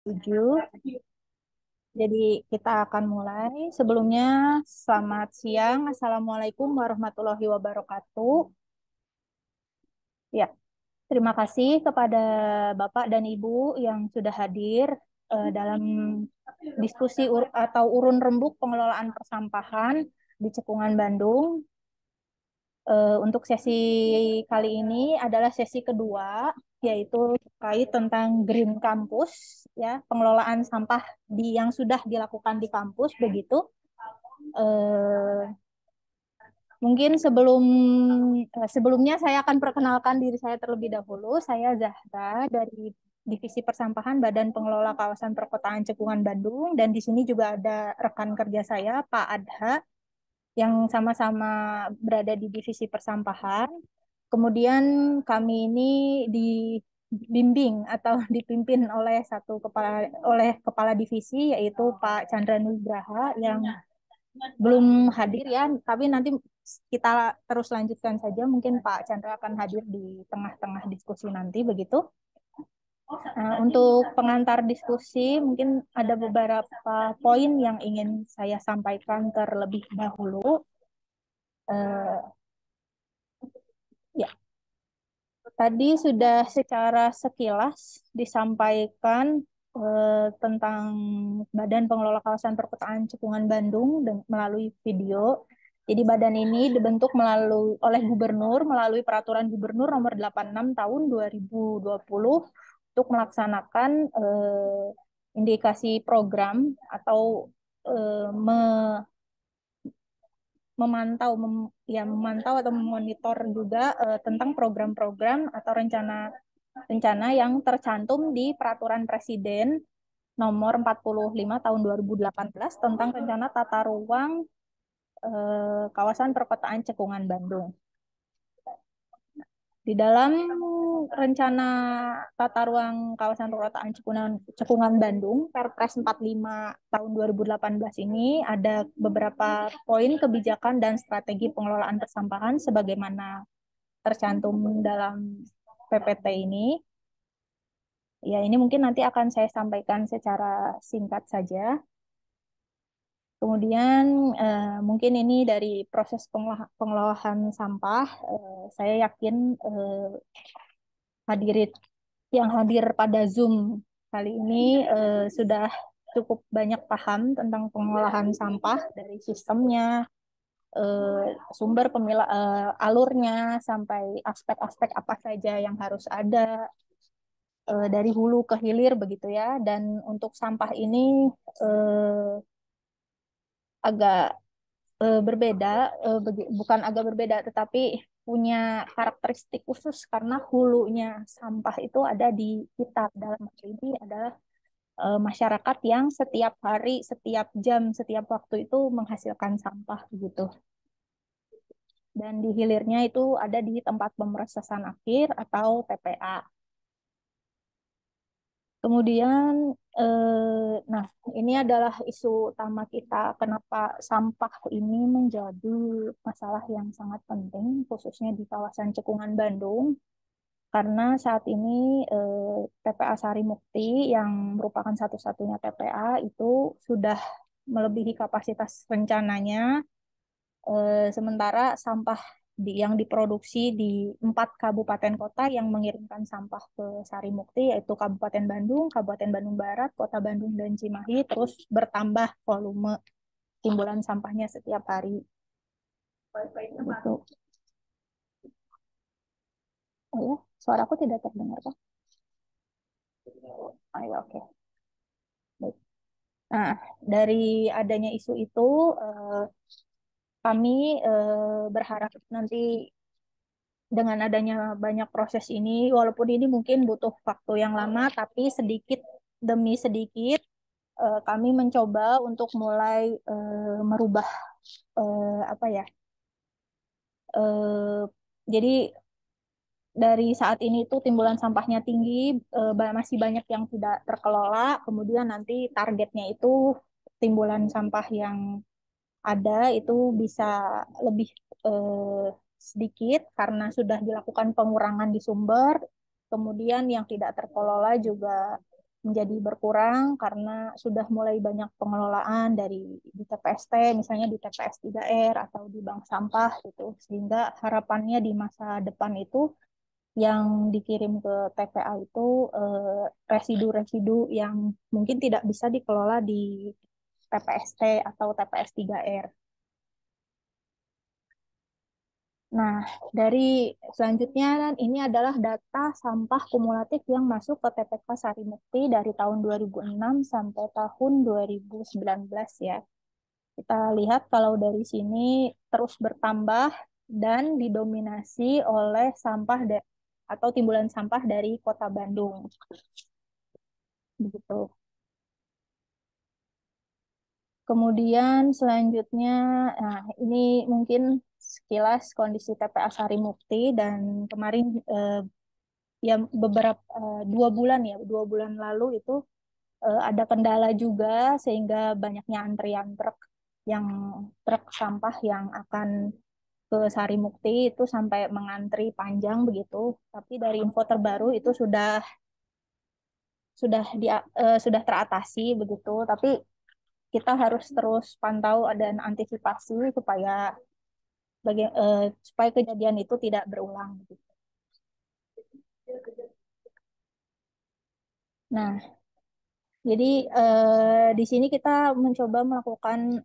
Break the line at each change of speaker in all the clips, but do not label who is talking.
7. Jadi kita akan mulai. Sebelumnya, selamat siang. Assalamualaikum warahmatullahi wabarakatuh. Ya, terima kasih kepada Bapak dan Ibu yang sudah hadir dalam diskusi atau urun rembuk pengelolaan persampahan di Cekungan, Bandung. Untuk sesi kali ini adalah sesi kedua, yaitu terkait tentang Green Campus, ya, pengelolaan sampah yang sudah dilakukan di kampus, begitu. Eh, Mungkin sebelumnya saya akan perkenalkan diri saya terlebih dahulu. Saya Zahra dari Divisi Persampahan Badan Pengelola Kawasan Perkotaan Cekungan, Bandung, dan di sini juga ada rekan kerja saya, Pak Adha, yang sama-sama berada di divisi persampahan. Kemudian kami ini dibimbing atau dipimpin oleh kepala divisi, yaitu Pak Chandra Nugraha, yang belum hadir, ya, tapi nanti kita terus lanjutkan saja. Mungkin Pak Chandra akan hadir di tengah-tengah diskusi nanti, begitu. Untuk pengantar diskusi, mungkin ada beberapa poin yang ingin saya sampaikan terlebih dahulu. Eh, ya, Tadi sudah secara sekilas disampaikan tentang Badan Pengelola Kawasan Perkotaan Cekungan, Bandung melalui video. Jadi badan ini dibentuk oleh Gubernur melalui Peraturan Gubernur Nomor 86 Tahun 2020 untuk melaksanakan indikasi program atau eh, memantau atau memonitor juga tentang program-program atau rencana yang tercantum di Peraturan Presiden Nomor 45 Tahun 2018 tentang Rencana Tata Ruang Kawasan Perkotaan Cekungan, Bandung. Di dalam rencana tata ruang kawasan perkotaan Cekungan, Bandung, Perpres 45 tahun 2018 ini ada beberapa poin kebijakan dan strategi pengelolaan persampahan sebagaimana tercantum dalam PPT ini. Ya, ini mungkin nanti akan saya sampaikan secara singkat saja. Kemudian mungkin ini dari proses pengelolaan sampah. Saya yakin hadirin yang hadir pada Zoom kali ini sudah cukup banyak paham tentang pengolahan sampah dari sistemnya, alurnya, sampai aspek-aspek apa saja yang harus ada dari hulu ke hilir, begitu, ya. Dan untuk sampah ini eh, agak berbeda, bukan agak berbeda, tetapi punya karakteristik khusus karena hulunya sampah itu ada di kita. Dalam hal ini adalah masyarakat yang setiap hari, setiap jam, setiap waktu itu menghasilkan sampah, gitu. Dan di hilirnya itu ada di tempat pemrosesan akhir atau TPA. Kemudian, nah, ini adalah isu utama kita. Kenapa sampah ini menjadi masalah yang sangat penting, khususnya di kawasan Cekungan, Bandung. Karena saat ini TPA Sari Mukti yang merupakan satu-satunya TPA itu sudah melebihi kapasitas rencananya. Sementara sampah yang diproduksi di 4 kabupaten kota yang mengirimkan sampah ke Sari Mukti, yaitu Kabupaten Bandung, Kabupaten Bandung Barat, Kota Bandung, dan Cimahi, terus bertambah volume timbulan sampahnya setiap hari. Gitu. Oh ya, suaraku tidak terdengar, Pak? Ayo, oke. Baik. Nah, dari adanya isu itu, eh, kami berharap nanti dengan adanya banyak proses ini, walaupun ini mungkin butuh waktu yang lama, tapi sedikit demi sedikit kami mencoba untuk mulai merubah apa ya. eh, jadi dari saat ini tuh timbulan sampahnya tinggi, masih banyak yang tidak terkelola. Kemudian nanti targetnya itu timbulan sampah yang ada itu bisa lebih eh, sedikit karena sudah dilakukan pengurangan di sumber. Kemudian yang tidak terkelola juga menjadi berkurang karena sudah mulai banyak pengelolaan dari di TPST, misalnya di TPS 3R atau di bank sampah gitu. Sehingga harapannya di masa depan itu yang dikirim ke TPA itu residu-residu yang mungkin tidak bisa dikelola di TPST atau TPS 3R. Nah, dari selanjutnya ini adalah data sampah kumulatif yang masuk ke TPK Sarimukti dari tahun 2006 sampai tahun 2019 ya. Kita lihat kalau dari sini terus bertambah dan didominasi oleh sampah atau timbulan sampah dari Kota Bandung. Begitu. Kemudian selanjutnya, nah ini mungkin sekilas kondisi TPA Sarimukti dan kemarin ya beberapa 2 bulan ya 2 bulan lalu itu ada kendala juga sehingga banyaknya antrian yang truk sampah yang akan ke Sarimukti itu sampai mengantri panjang begitu. Tapi dari info terbaru itu sudah teratasi begitu. Tapi kita harus terus pantau dan antisipasi supaya kejadian itu tidak berulang begitu. Nah, jadi di sini kita mencoba melakukan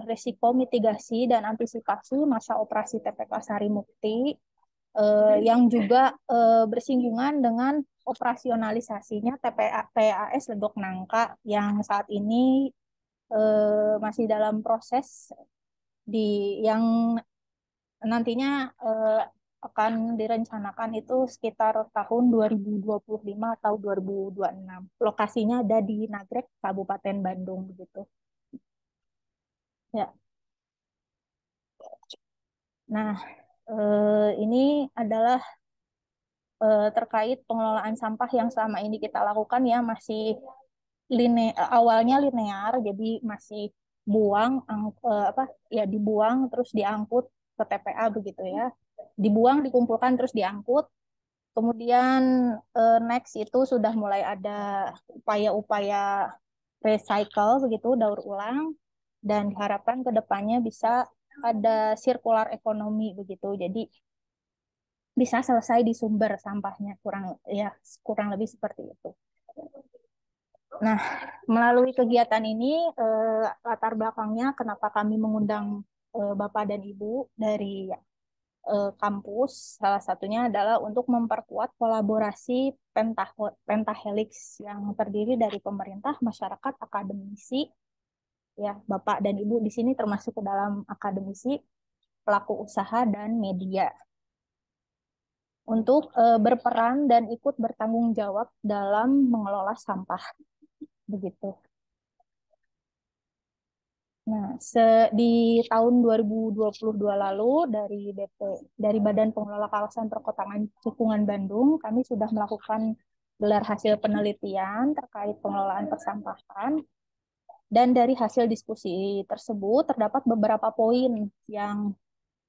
risiko mitigasi dan antisipasi masa operasi TPK Sarimukti yang juga bersinggungan dengan operasionalisasinya TPAS Legok Nangka yang saat ini masih dalam proses yang nantinya akan direncanakan itu sekitar tahun 2025 atau 2026. Lokasinya ada di Nagrek, Kabupaten Bandung begitu. Ya. Nah, ini adalah terkait pengelolaan sampah yang selama ini kita lakukan ya masih awalnya linear, jadi masih apa ya dibuang terus diangkut ke TPA begitu ya. Dibuang, dikumpulkan terus diangkut. Kemudian next itu sudah mulai ada upaya-upaya recycle begitu, daur ulang dan diharapkan ke depannya bisa ada circular ekonomi begitu. Jadi bisa selesai di sumber sampahnya kurang lebih seperti itu. Nah, melalui kegiatan ini latar belakangnya kenapa kami mengundang Bapak dan Ibu dari kampus, salah satunya adalah untuk memperkuat kolaborasi Pentahelix yang terdiri dari pemerintah, masyarakat, akademisi, ya Bapak dan Ibu di sini termasuk ke dalam akademisi, pelaku usaha dan media untuk berperan dan ikut bertanggung jawab dalam mengelola sampah begitu. Nah, di tahun 2022 lalu dari Badan Pengelola Kawasan Perkotaan Cekungan Bandung, kami sudah melakukan gelar hasil penelitian terkait pengelolaan persampahan. Dan dari hasil diskusi tersebut terdapat beberapa poin yang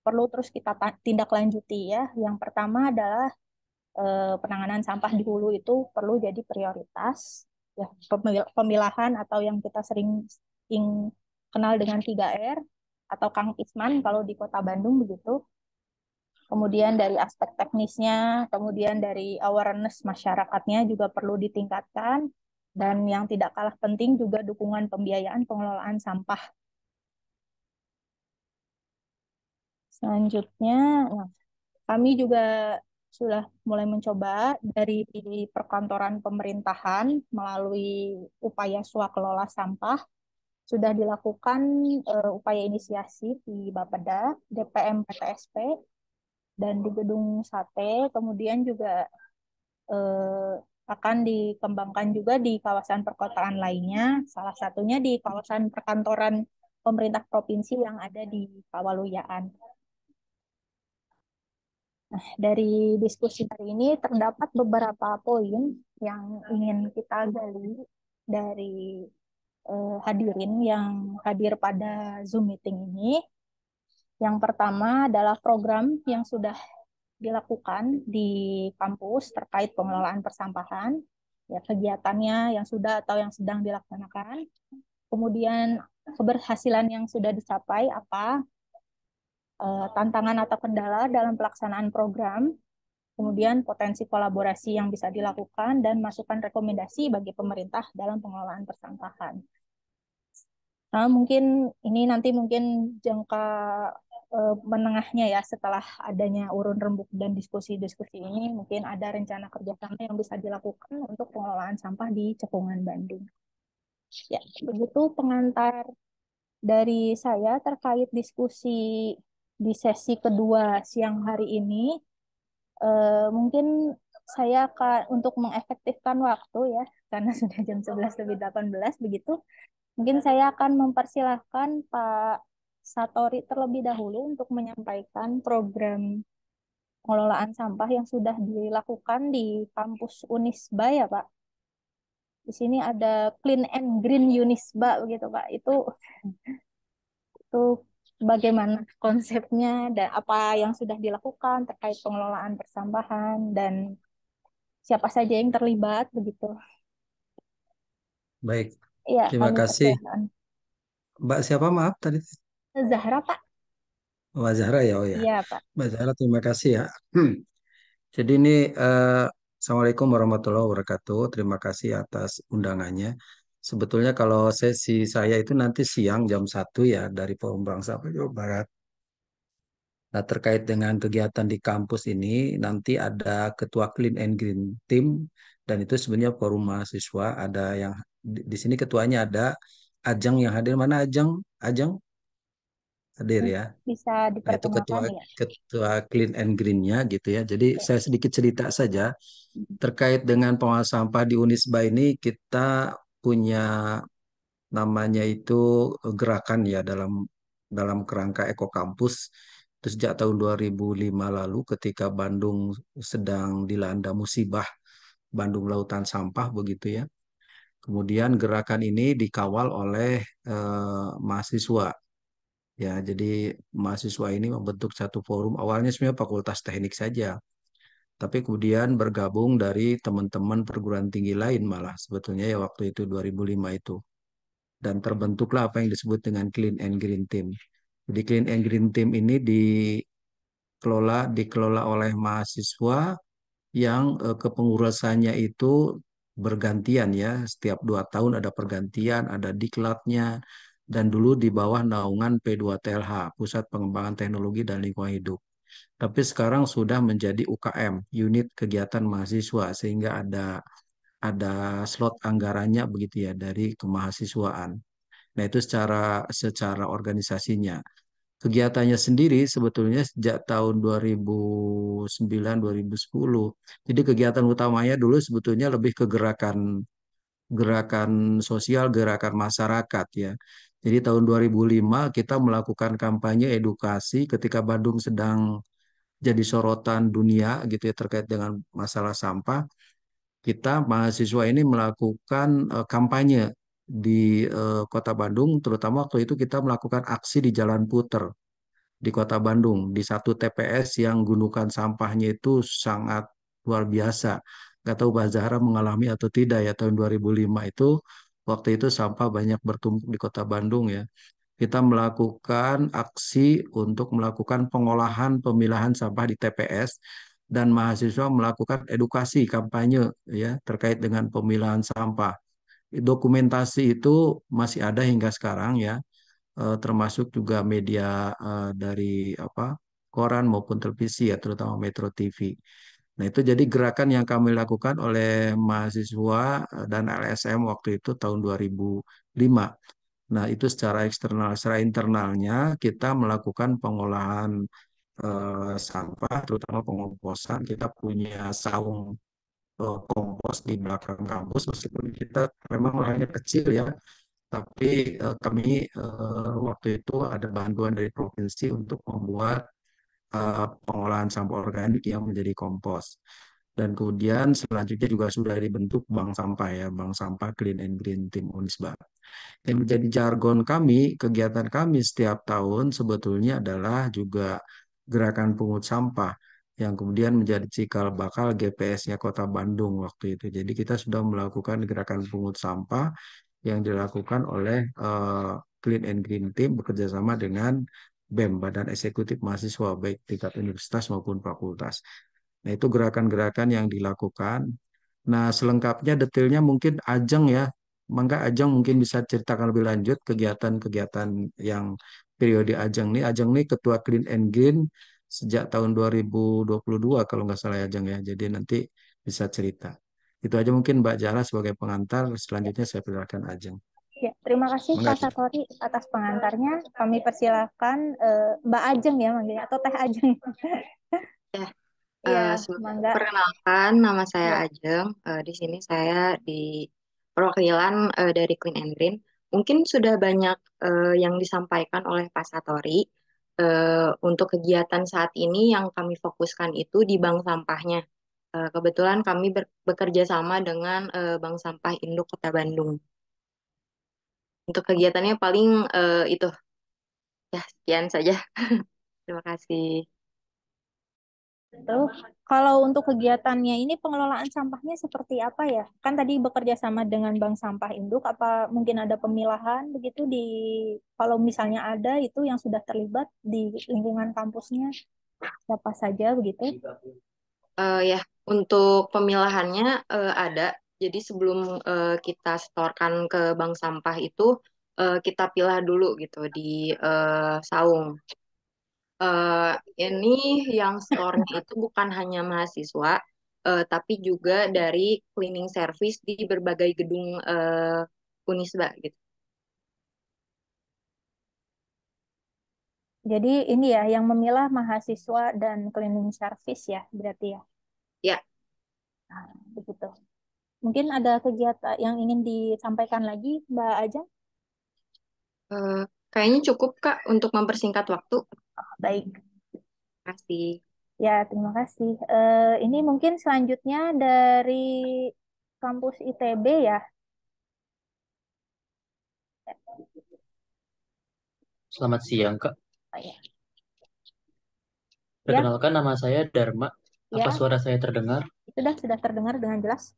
perlu terus kita tindak lanjuti ya. Yang pertama adalah penanganan sampah di hulu itu perlu jadi prioritas ya, pemilahan atau yang kita sering kenal dengan 3R atau Kang Pisman kalau di Kota Bandung begitu. Kemudian dari aspek teknisnya, kemudian dari awareness masyarakatnya juga perlu ditingkatkan dan yang tidak kalah penting juga dukungan pembiayaan pengelolaan sampah. Selanjutnya, nah, kami juga sudah mulai mencoba dari perkantoran pemerintahan melalui upaya swakelola sampah sudah dilakukan upaya inisiasi di Bapeda, DPM PTSP, dan di Gedung Sate, kemudian juga eh, akan dikembangkan juga di kawasan perkotaan lainnya, salah satunya di kawasan perkantoran pemerintah provinsi yang ada di Pawaluyaan. Nah, dari diskusi hari ini terdapat beberapa poin yang ingin kita gali dari hadirin yang hadir pada Zoom meeting ini. Yang pertama adalah program yang sudah dilakukan di kampus terkait pengelolaan persampahan. ya kegiatannya yang sudah atau yang sedang dilaksanakan, kemudian keberhasilan yang sudah dicapai apa, tantangan atau kendala dalam pelaksanaan program, kemudian potensi kolaborasi yang bisa dilakukan, dan masukan rekomendasi bagi pemerintah dalam pengelolaan persampahan. Nah, mungkin ini nanti mungkin jangka menengahnya ya setelah adanya urun rembuk dan diskusi-diskusi ini mungkin ada rencana kerjasama yang bisa dilakukan untuk pengelolaan sampah di Cekungan Bandung. Ya, begitu pengantar dari saya terkait diskusi di sesi kedua siang hari ini. Mungkin saya akan untuk mengefektifkan waktu ya karena sudah jam 11 lebih 18 begitu. Mungkin saya akan mempersilahkan Pak Satori terlebih dahulu untuk menyampaikan program pengelolaan sampah yang sudah dilakukan di kampus Unisba ya Pak. Di sini ada Clean and Green Unisba begitu Pak. Itu bagaimana konsepnya dan apa yang sudah dilakukan terkait pengelolaan persampahan dan siapa saja yang terlibat begitu.
Baik,
Iya,
terima
kami
kasih.
persilakan.
Mbak siapa maaf tadi?
Zahra Pak.
Mbak Zahra ya, oh ya.
Iya Pak.
Mbak Zahra terima kasih ya. Jadi ini Assalamualaikum warahmatullahi wabarakatuh. Terima kasih atas undangannya. Sebetulnya kalau sesi saya itu nanti siang jam 1 ya dari Forum Bangsa Jawa Barat. Nah, terkait dengan kegiatan di kampus ini, nanti ada Ketua Clean and Green Team, dan itu sebenarnya forum mahasiswa. Ada yang di sini ketuanya ada Ajeng yang hadir. Mana Ajeng? Ajeng hadir ya.
Bisa
Nah, itu ketua
diperkenalkan ya.
ketua Clean and Green-nya gitu ya. Jadi
Ya.
saya sedikit cerita saja terkait dengan pengelolaan sampah di Unisba ini. Kita punya namanya itu gerakan ya dalam dalam kerangka Eko Kampus. Itu sejak tahun 2005 lalu ketika Bandung sedang dilanda musibah Bandung Lautan Sampah begitu ya. Kemudian gerakan ini dikawal oleh mahasiswa. Ya, jadi mahasiswa ini membentuk satu forum. Awalnya sebenarnya Fakultas Teknik saja, tapi kemudian bergabung dari teman-teman perguruan tinggi lain malah sebetulnya ya waktu itu 2005 itu. Dan terbentuklah apa yang disebut dengan Clean and Green Team. Jadi Clean and Green Team ini dikelola oleh mahasiswa yang kepengurusannya itu bergantian ya. Setiap 2 tahun ada pergantian, ada diklatnya, dan dulu di bawah naungan P2TLH, Pusat Pengembangan Teknologi dan Lingkungan Hidup. Tapi sekarang sudah menjadi UKM, Unit Kegiatan Mahasiswa, sehingga ada slot anggarannya begitu ya dari kemahasiswaan. Nah, itu secara organisasinya. Kegiatannya sendiri sebetulnya sejak tahun 2009-2010. Jadi kegiatan utamanya dulu sebetulnya lebih ke gerakan gerakan sosial, gerakan masyarakat ya. Jadi tahun 2005 kita melakukan kampanye edukasi ketika Bandung sedang jadi sorotan dunia gitu ya terkait dengan masalah sampah. Kita mahasiswa ini melakukan kampanye di Kota Bandung, terutama waktu itu kita melakukan aksi di Jalan Puter di Kota Bandung, di satu TPS yang gundukan sampahnya itu sangat luar biasa. Nggak tahu Mbak Zahra mengalami atau tidak ya tahun 2005 itu, waktu itu sampah banyak bertumpuk di Kota Bandung ya. Kita melakukan aksi untuk melakukan pengolahan pemilahan sampah di TPS dan mahasiswa melakukan edukasi kampanye ya terkait dengan pemilahan sampah. Dokumentasi itu masih ada hingga sekarang ya, termasuk juga media dari apa koran maupun televisi ya, terutama Metro TV. Nah, itu jadi gerakan yang kami lakukan oleh mahasiswa dan LSM waktu itu tahun 2005. Nah, itu secara eksternal, secara internalnya kita melakukan pengolahan sampah, terutama pengomposan. Kita punya saung kompos di belakang kampus, meskipun kita memang lahannya kecil ya, tapi kami waktu itu ada bantuan dari provinsi untuk membuat pengolahan sampah organik yang menjadi kompos. Dan kemudian selanjutnya juga sudah dibentuk bank sampah ya, bank sampah Clean and Green Team Unisba. Yang menjadi jargon kami, kegiatan kami setiap tahun sebetulnya adalah juga gerakan pungut sampah. yang kemudian menjadi cikal bakal GPS-nya Kota Bandung waktu itu. Jadi kita sudah melakukan gerakan pungut sampah yang dilakukan oleh Clean and Green Team bekerja sama dengan BEM, Badan Eksekutif Mahasiswa, baik tingkat universitas maupun fakultas. Nah, itu gerakan-gerakan yang dilakukan. Nah, selengkapnya detailnya mungkin Ajeng ya. Mangga Ajeng mungkin bisa ceritakan lebih lanjut kegiatan-kegiatan yang periode Ajeng nih. Ajeng nih Ketua Clean and Green sejak tahun 2022 kalau nggak salah ya Ajeng ya. Jadi nanti bisa cerita. Itu aja mungkin Mbak Jara sebagai pengantar. Selanjutnya saya persilakan Ajeng.
Ya, terima kasih
Mangga
Pak
Ajeng.
Satori atas pengantarnya. Kami persilakan Mbak Ajeng ya manggilnya atau Teh Ajeng.
Ya,
Ya,
sebelumnya
mangga.
perkenalkan nama saya
Ya,
Ajeng. Di sini saya di perwakilan dari Clean and Green. Mungkin sudah banyak yang disampaikan oleh Pak Satori. Untuk kegiatan saat ini yang kami fokuskan itu di bank sampahnya. Kebetulan kami bekerja sama dengan Bank Sampah Induk Kota Bandung. Untuk kegiatannya paling itu ya sekian saja. Terima kasih.
betul. Kalau untuk kegiatannya ini pengelolaan sampahnya seperti apa ya? Kan tadi bekerja sama dengan Bank Sampah Induk, apa mungkin ada pemilahan begitu di kalau misalnya ada itu yang sudah terlibat di lingkungan kampusnya siapa saja begitu?
Ya, untuk pemilahannya ada. Jadi sebelum kita setorkan ke bank sampah itu kita pilah dulu gitu di saung. Eh, ini yang store-nya itu bukan hanya mahasiswa, tapi juga dari cleaning service di berbagai gedung Unisba gitu.
Jadi ini ya yang memilah mahasiswa dan cleaning service ya berarti ya.
Ya,
Nah, begitu. Mungkin ada kegiatan yang ingin disampaikan lagi, Mbak Ajeng?
eh, kayaknya cukup Kak untuk mempersingkat waktu.
Baik,
Terima kasih.
ya terima kasih. Ini mungkin selanjutnya dari kampus ITB ya.
Selamat siang, Kak.
Oh, ya, ya,
Perkenalkan nama saya Dharma. Apa
ya,
suara saya terdengar?
sudah terdengar dengan jelas.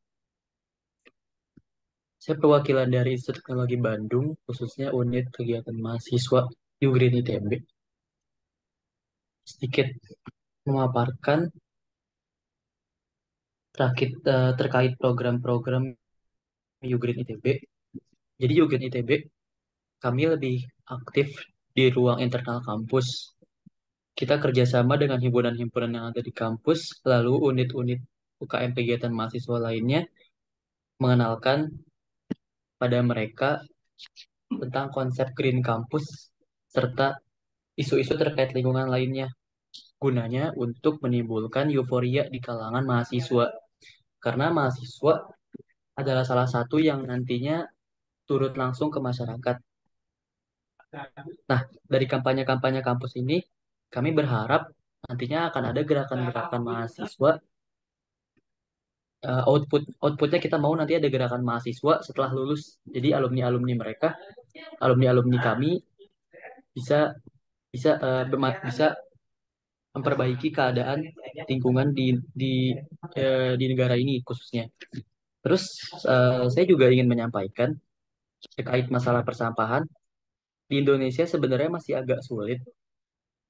Saya perwakilan dari Institut Teknologi Bandung, khususnya unit kegiatan mahasiswa Ugrin ITB. Sedikit memaparkan terkait program-program Ugrin ITB. Jadi Ugrin ITB, kami lebih aktif di ruang internal kampus. Kita kerjasama dengan himpunan-himpunan yang ada di kampus, lalu unit-unit UKM kegiatan mahasiswa lainnya, mengenalkan pada mereka tentang konsep Green Campus serta isu-isu terkait lingkungan lainnya, gunanya untuk menimbulkan euforia di kalangan mahasiswa. Karena mahasiswa adalah salah satu yang nantinya turut langsung ke masyarakat. Nah, dari kampanye-kampanye kampus ini, kami berharap nantinya akan ada gerakan-gerakan mahasiswa. Outputnya kita mau nanti ada gerakan mahasiswa setelah lulus. Jadi alumni-alumni mereka, alumni-alumni kami bisa bisa bisa memperbaiki keadaan lingkungan di negara ini khususnya. Terus saya juga ingin menyampaikan terkait masalah persampahan di Indonesia sebenarnya masih agak sulit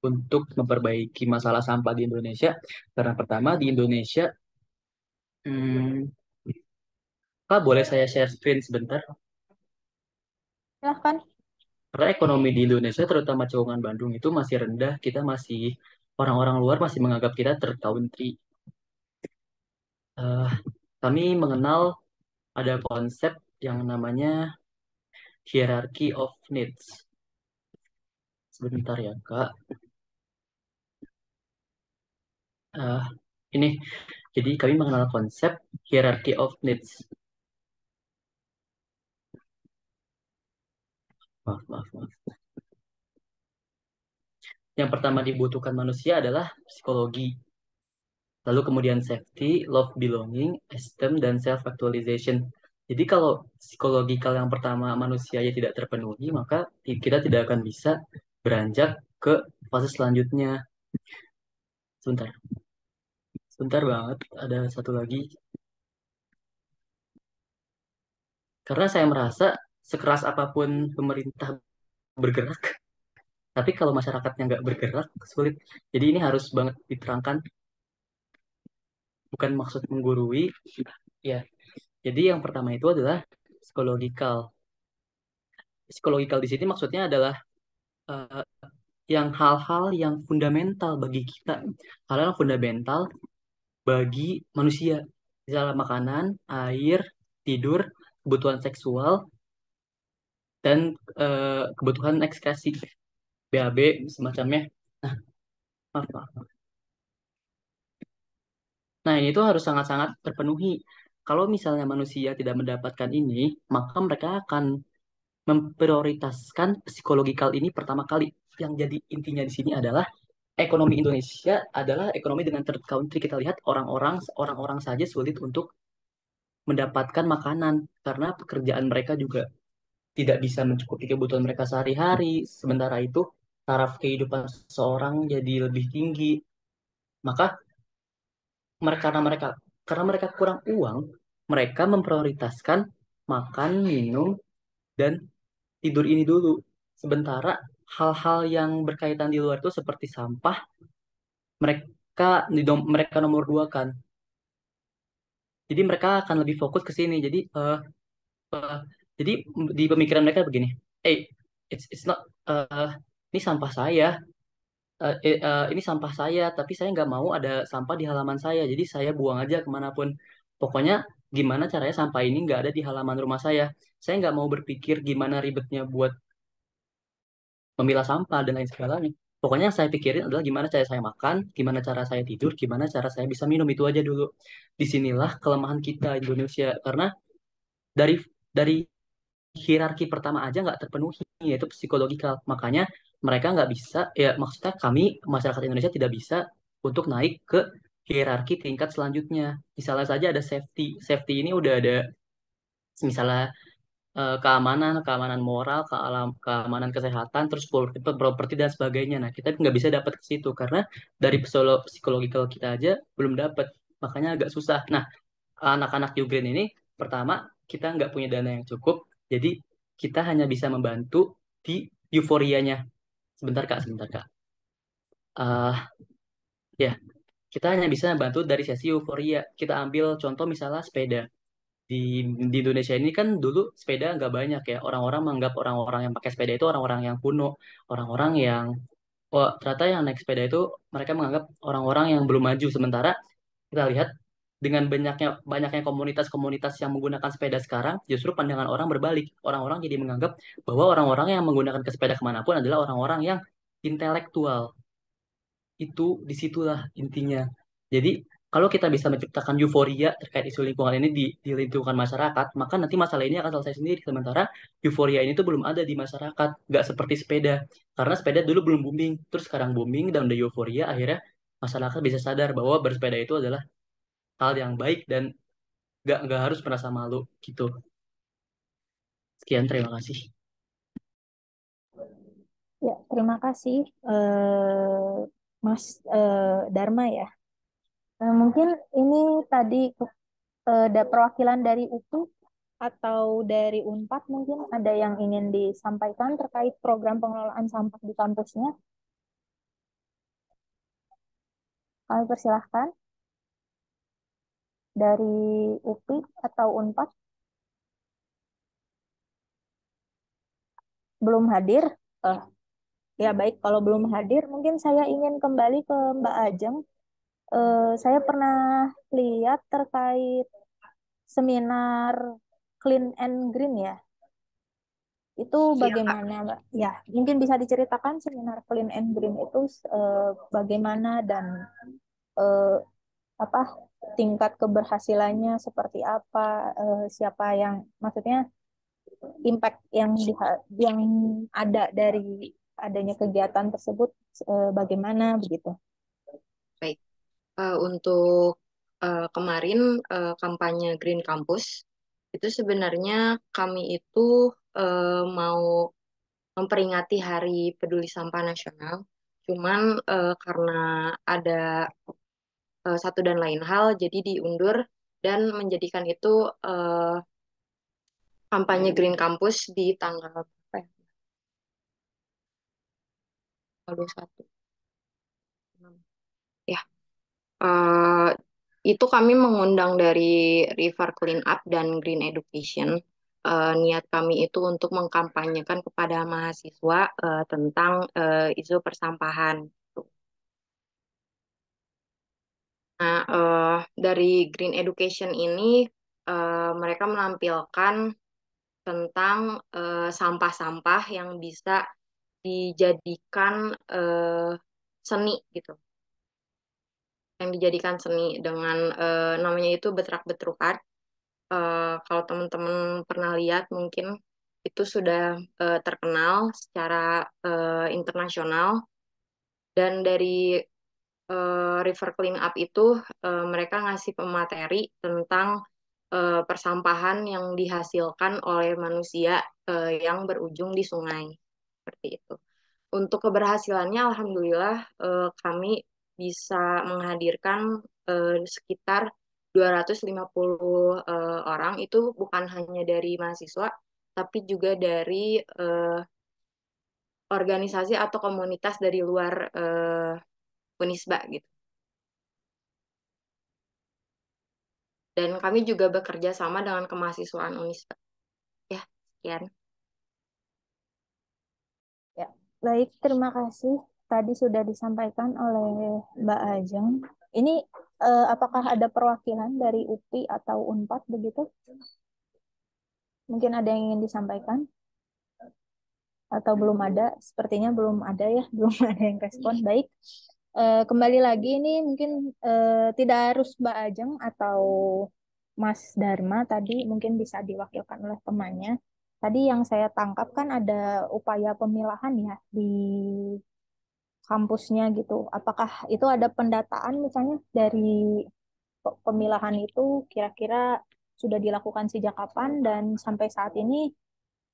untuk memperbaiki masalah sampah di Indonesia karena pertama di Indonesia, hmm, Kak, boleh saya share screen sebentar?
Silahkan.
Karena ekonomi di Indonesia terutama Cekungan Bandung itu masih rendah, kita masih orang-orang luar masih menganggap kita third country. Eh, Kami mengenal ada konsep yang namanya hierarchy of needs. Sebentar ya, Kak. Eh, ini, jadi kami mengenal konsep hierarchy of needs. Maaf, maaf, maaf. Yang pertama dibutuhkan manusia adalah psikologi. Lalu kemudian safety, love belonging, esteem, dan self-actualization. Jadi kalau psikologikal yang pertama manusia ya tidak terpenuhi, maka kita tidak akan bisa beranjak ke fase selanjutnya. Sebentar. Bentar banget, ada satu lagi. Karena saya merasa sekeras apapun pemerintah bergerak, tapi kalau masyarakatnya nggak bergerak, sulit. Jadi ini harus banget diterangkan, bukan maksud menggurui, ya. Jadi yang pertama itu adalah psikologikal. Psikologikal di sini maksudnya adalah eh, yang hal-hal yang fundamental bagi kita, hal yang fundamental bagi manusia, misalnya makanan, air, tidur, kebutuhan seksual, dan kebutuhan ekskresi, BAB, semacamnya. Nah, maaf, maaf. Nah, ini tuh harus sangat-sangat terpenuhi. Kalau misalnya manusia tidak mendapatkan ini, maka mereka akan memprioritaskan psikologikal ini pertama kali. Yang jadi intinya di sini adalah ekonomi Indonesia adalah ekonomi dengan third country. Kita lihat orang-orang saja sulit untuk mendapatkan makanan karena pekerjaan mereka juga tidak bisa mencukupi kebutuhan mereka sehari-hari. Sementara itu, taraf kehidupan seseorang jadi lebih tinggi. Maka karena mereka kurang uang, mereka memprioritaskan makan, minum, dan tidur ini dulu. Sementara hal-hal yang berkaitan di luar itu seperti sampah, mereka nomor dua kan. Jadi mereka akan lebih fokus ke sini. Eh, jadi di pemikiran mereka begini, hey, it's not, eh, ini sampah saya, ini sampah saya, tapi saya nggak mau ada sampah di halaman saya, jadi saya buang aja kemanapun. Pokoknya gimana caranya sampah ini nggak ada di halaman rumah saya. Saya nggak mau berpikir gimana ribetnya buat memilah sampah dan lain sebagainya. Pokoknya yang saya pikirin adalah gimana cara saya makan, gimana cara saya tidur, gimana cara saya bisa minum, itu aja dulu. Disinilah kelemahan kita Indonesia, karena dari dari hierarki pertama aja nggak terpenuhi, yaitu psikologikal. Makanya mereka nggak bisa, ya maksudnya kami masyarakat Indonesia tidak bisa untuk naik ke hierarki tingkat selanjutnya. Misalnya saja ada safety, safety ini udah ada, misalnya keamanan, keamanan moral, keamanan kesehatan, terus properti dan sebagainya. Nah, kita nggak bisa dapat ke situ karena dari psikologikal kita aja belum dapat, makanya agak susah. Nah, anak-anak Ukraine ini pertama kita nggak punya dana yang cukup, jadi kita hanya bisa membantu di euforianya. Sebentar Kak, sebentar Kak. Ah, ya, kita hanya bisa membantu dari sesi euforia. Kita ambil contoh misalnya sepeda. Di, di Indonesia ini kan dulu sepeda nggak banyak ya. Orang-orang menganggap orang-orang yang pakai sepeda itu orang-orang yang kuno, orang-orang yang, oh ternyata yang naik sepeda itu mereka menganggap orang-orang yang belum maju. Sementara kita lihat dengan banyaknya komunitas-komunitas yang menggunakan sepeda sekarang, justru pandangan orang berbalik. Orang-orang jadi menganggap bahwa orang-orang yang menggunakan sepeda kemanapun adalah orang-orang yang intelektual. Itu disitulah intinya. Jadi kalau kita bisa menciptakan euforia terkait isu lingkungan ini di lingkungan masyarakat, maka nanti masalah ini akan selesai sendiri. Sementara euforia ini tuh belum ada di masyarakat, nggak seperti sepeda. Karena sepeda dulu belum booming, terus sekarang booming dan udah euforia, akhirnya masyarakat bisa sadar bahwa bersepeda itu adalah hal yang baik dan nggak harus merasa malu gitu. Sekian, terima kasih.
Ya, terima kasih Mas Dharma ya. Mungkin ini tadi perwakilan dari UPI atau dari Unpad mungkin ada yang ingin disampaikan terkait program pengelolaan sampah di kampusnya. Kami persilahkan dari UPI atau Unpad. Belum hadir? Eh, ya baik, kalau belum hadir mungkin saya ingin kembali ke Mbak Ajeng. Saya pernah lihat terkait seminar Clean and Green ya. Itu
Iya, Kak.
bagaimana, Mbak? Ya, mungkin bisa diceritakan seminar Clean and Green itu bagaimana dan eh, apa tingkat keberhasilannya seperti apa, siapa yang maksudnya impact yang ada dari adanya kegiatan tersebut bagaimana begitu.
Baik. Untuk kemarin kampanye Green Campus itu sebenarnya kami itu mau memperingati Hari Peduli Sampah Nasional. Cuman karena ada satu dan lain hal, jadi diundur dan menjadikan itu eh, kampanye Green Campus di tanggal berapa ya? Tanggal 21. Ya, eh, itu kami mengundang dari River Clean Up dan Green Education. Niat kami itu untuk mengkampanyekan kepada mahasiswa tentang isu persampahan. Nah, dari Green Education ini mereka menampilkan tentang sampah-sampah yang bisa dijadikan seni gitu, yang dijadikan seni dengan namanya itu betrak-betruk art. Kalau teman-teman pernah lihat mungkin itu sudah terkenal secara internasional dan dari River Clean Up itu mereka ngasih pemateri tentang persampahan yang dihasilkan oleh manusia yang berujung di sungai seperti itu. Untuk keberhasilannya, alhamdulillah kami bisa menghadirkan sekitar 250 orang itu bukan hanya dari mahasiswa, tapi juga dari organisasi atau komunitas dari luar Unisba gitu. Dan kami juga bekerja sama dengan kemahasiswaan Unisba. Ya, sekian.
Ya, baik, terima kasih. Tadi sudah disampaikan oleh Mbak Ajeng. Ini apakah ada perwakilan dari UPI atau Unpad begitu? Mungkin ada yang ingin disampaikan atau belum ada? Sepertinya belum ada ya, belum ada yang respon. Baik, kembali lagi ini mungkin tidak harus Mbak Ajeng atau Mas Dharma tadi mungkin bisa diwakilkan oleh temannya. Tadi yang saya tangkap kan ada upaya pemilahan ya di kampusnya gitu. Apakah itu ada pendataan misalnya dari pemilahan itu kira-kira sudah dilakukan sejak kapan dan sampai saat ini